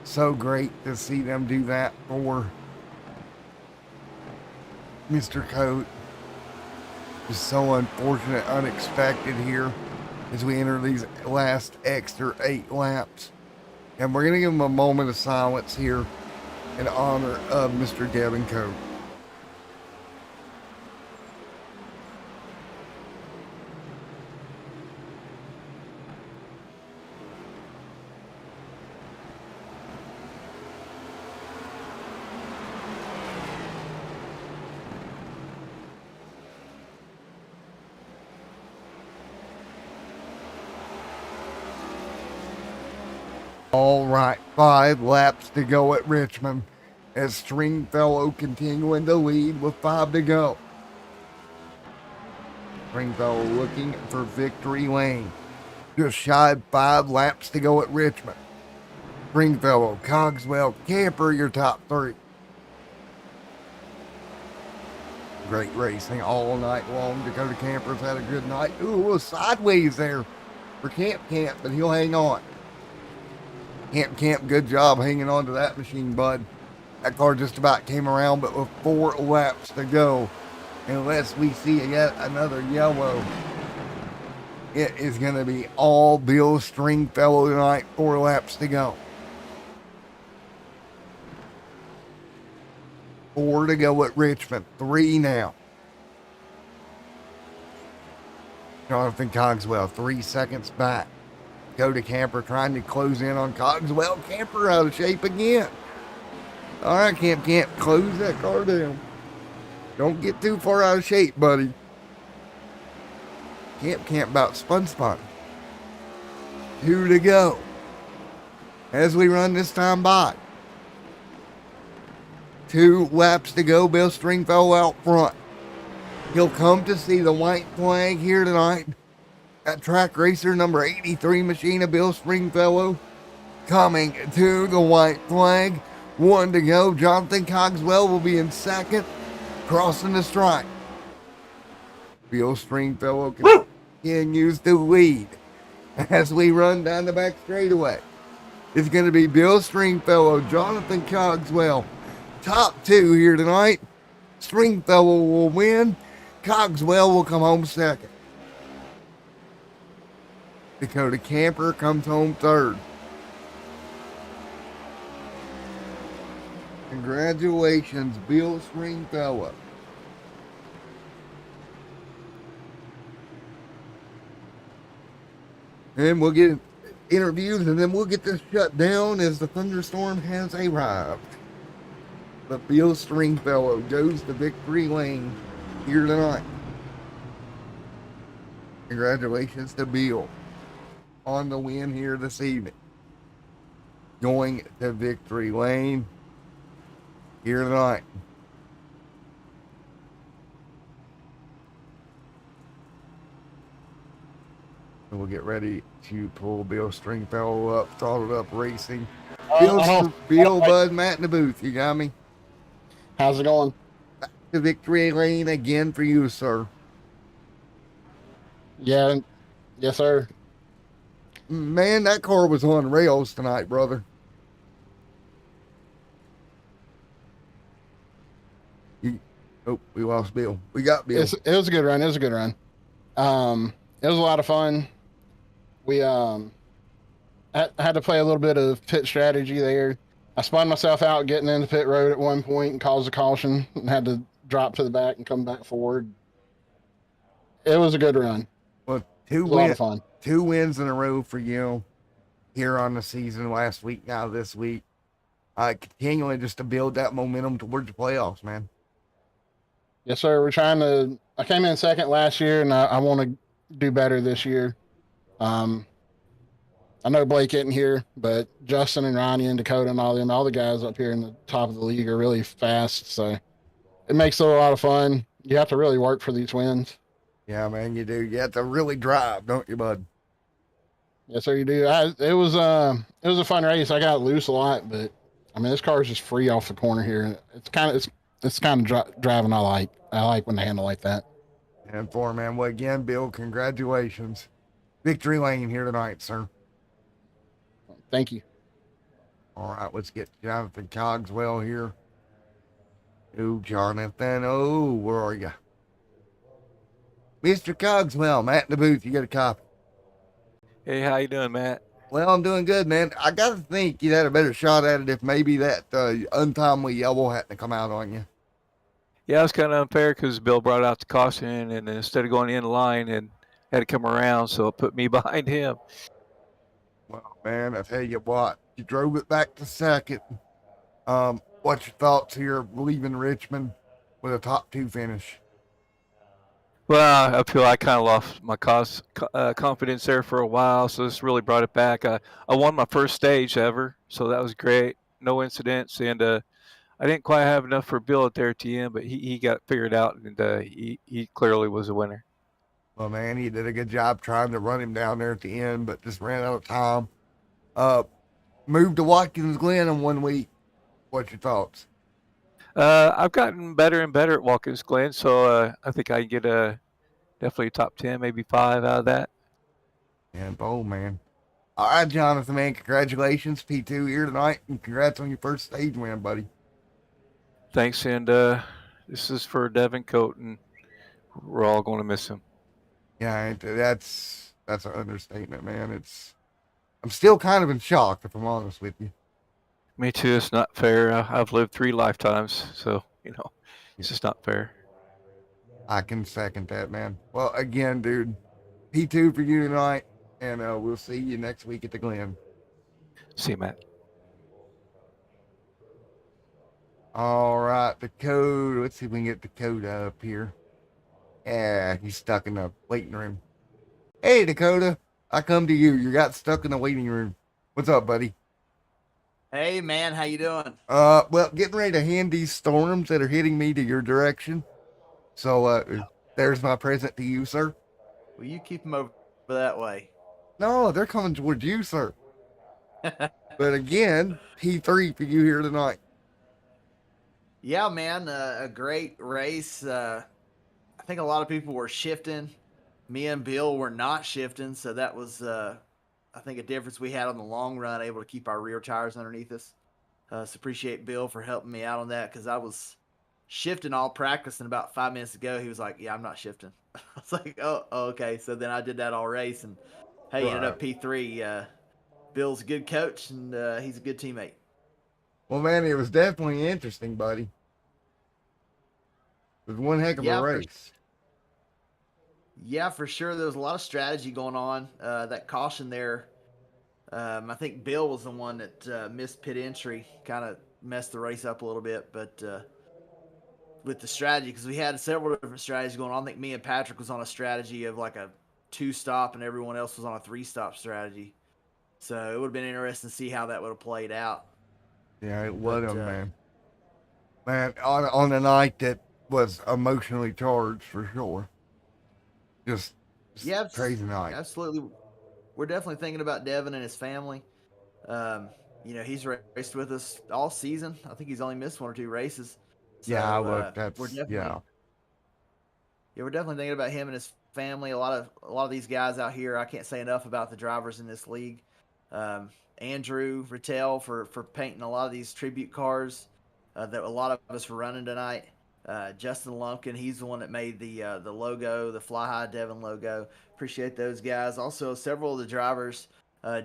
So great to see them do that for Mr. Cote. Just so unfortunate, unexpected here as we enter these last extra 8 laps. And we're going to give him a moment of silence here in honor of Mr. Devin Cote. All right, 5 laps to go at Richmond as Stringfellow continuing to lead with 5 to go. Stringfellow looking for victory lane. Just shy of 5 laps to go at Richmond. Stringfellow, Cogswell, Camper, your top 3. Great racing all night long. Dakota Camper's had a good night. Ooh, a little sideways there for Camp, but he'll hang on. Camp, good job hanging on to that machine, bud. That car just about came around, but with 4 laps to go, unless we see yet another yellow, it is going to be all Bill Stringfellow tonight. 4 laps to go. 4 to go at Richmond. 3 now. Jonathan Cogswell, 3 seconds back. Go to Camper trying to close in on Cogswell. Camper out of shape again. All right, Camp, close that car down. Don't get too far out of shape, buddy. Camp about spun. 2 to go as we run this time by. 2 laps to go. Bill Stringfellow out front. He'll come to see the white flag here tonight. That track racer number 83 machine of Bill Stringfellow coming to the white flag. 1 to go. Jonathan Cogswell will be in second, crossing the stripe. Bill Stringfellow continues to lead as we run down the back straightaway. It's going to be Bill Stringfellow, Jonathan Cogswell, top 2 here tonight. Stringfellow will win. Cogswell will come home second. Dakota Camper comes home third. Congratulations, Bill Stringfellow. And we'll get interviews and then we'll get this shut down as the thunderstorm has arrived. But Bill Stringfellow goes to victory lane here tonight. Congratulations to Bill on the win here this evening. Going to victory lane here tonight. And we'll get ready to pull Bill Stringfellow up, throttled up racing. Bill, Bud, Matt in the booth. You got me? How's it going? Back to victory lane again for you, sir. Yeah, yes, sir. Man, that car was on rails tonight, brother. We lost Bill. We got Bill. It was a good run. It was a good run. It was a lot of fun. We had to play a little bit of pit strategy there. I spun myself out getting into pit road at one point and caused a caution and had to drop to the back and come back forward. It was a good run. Well, a lot of fun. 2 wins in a row for you here on the season last week, now this week. Continuing just to build that momentum towards the playoffs, man. Yes, sir. We're trying to. I came in second last year, and I want to do better this year. I know Blake isn't here, but Justin and Ronnie and Dakota and all the guys up here in the top of the league are really fast. So it makes it a lot of fun. You have to really work for these wins. Yeah, man, you do. You have to really drive, don't you, bud? Yes, sir. You do. It was a fun race. I got loose a lot, but I mean this car is just free off the corner here. It's kind of driving I like. I like when they handle like that. And for man, well, again, Bill, congratulations. Victory lane here tonight, sir. Thank you. All right, let's get Jonathan Cogswell here. Oh, Jonathan. Oh, where are you? Mr. Cogswell, Matt in the booth. You got a copy. Hey, how you doing, Matt? Well, I'm doing good, man. I got to think you'd had a better shot at it if maybe that untimely yellow hadn't come out on you. Yeah, it was kind of unfair because Bill brought out the caution, and instead of going in line and had to come around, so it put me behind him. Well, man, I tell you what, you drove it back to second. What's your thoughts here leaving Richmond with a top 2 finish? Well, I feel I kind of lost my confidence there for a while, so this really brought it back. I won my first stage ever, so that was great. No incidents, and I didn't quite have enough for Bill at there at the end, but he got figured out, and he clearly was a winner. Well, man, he did a good job trying to run him down there at the end, but just ran out of time. Moved to Watkins Glen in 1 week. What's your thoughts? I've gotten better and better at Watkins Glen, so I think I can get definitely a top 10, maybe 5 out of that. And bold, man. All right, Jonathan, man, congratulations. P2 here tonight, and congrats on your first stage win, buddy. Thanks, and this is for Devin Cote, and we're all going to miss him. Yeah, that's an understatement, man. I'm still kind of in shock, if I'm honest with you. Me too. It's not fair. I've lived 3 lifetimes, so it's just not fair. I can second that, man. Well, again, dude, P2 for you tonight, and we'll see you next week at the Glen. See you, Matt. All right, Dakota. Let's see if we can get Dakota up here. Yeah, he's stuck in the waiting room. Hey, Dakota, I come to you. You got stuck in the waiting room. What's up, buddy? Hey, man, how you doing? Well, getting ready to hand these storms that are hitting me to your direction. So, there's my present to you, sir. Will you keep them over that way? No, they're coming towards you, sir. But again, P3 for you here tonight. Yeah, man, a great race. I think a lot of people were shifting. Me and Bill were not shifting, so that was, I think, a difference we had on the long run, able to keep our rear tires underneath us. So appreciate Bill for helping me out on that, because I was shifting all practice, and about 5 minutes ago, he was like, yeah, I'm not shifting. I was like, oh, okay. So then I did that all race, and hey, Right. ended up P3. Bill's a good coach, and he's a good teammate. Well, man, it was definitely interesting, buddy. It was one heck of a race. Yeah, for sure. There was a lot of strategy going on. That caution there, I think Bill was the one that missed pit entry, kind of messed the race up a little bit. But with the strategy, because we had several different strategies going on. I think me and Patrick was on a strategy of like a 2-stop, and everyone else was on a 3-stop strategy. So it would have been interesting to see how that would have played out. Yeah, it would have, man. Man, on a night that was emotionally charged for sure. Just crazy night. Absolutely. We're definitely thinking about Devin and his family. He's raced with us all season. I think he's only missed 1 or 2 races. So, yeah, look, we're definitely thinking about him and his family. A lot of these guys out here, I can't say enough about the drivers in this league. Andrew Rattel for painting a lot of these tribute cars that a lot of us were running tonight. Justin Lumpkin, he's the one that made the logo, the Fly High Devin logo. Appreciate those guys. Also, several of the drivers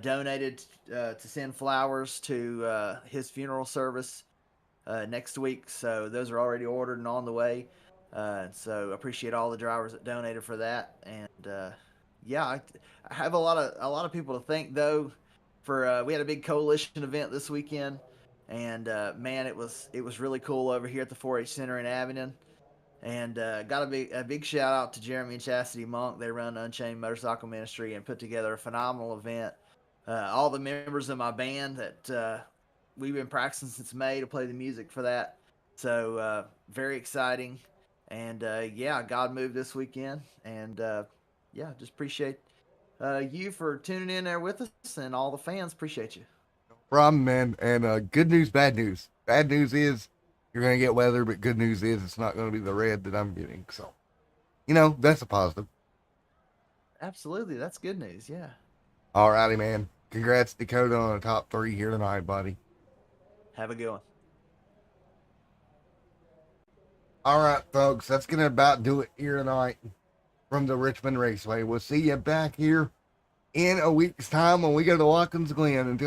donated to send flowers to his funeral service next week. So those are already ordered and on the way. So appreciate all the drivers that donated for that. And I have a lot of people to thank, though. for we had a big coalition event this weekend, and man, it was really cool over here at the 4-H Center in Abingdon. And got a big shout out to Jeremy and Chastity Monk. They run Unchained Motorcycle Ministry and put together a phenomenal event. All the members of my band that we've been practicing since May to play the music for that. So very exciting. And yeah, God moved this weekend. And yeah, just appreciate you for tuning in there with us, and all the fans. Appreciate you. Problem, man. And good news, bad news. Bad news is you're going to get weather, but good news is it's not going to be the red that I'm getting. So, that's a positive. Absolutely. That's good news. Yeah. All righty, man. Congrats, Dakota, on the top 3 here tonight, buddy. Have a good one. All right, folks. That's going to about do it here tonight from the Richmond Raceway. We'll see you back here in a week's time when we go to Watkins Glen. Until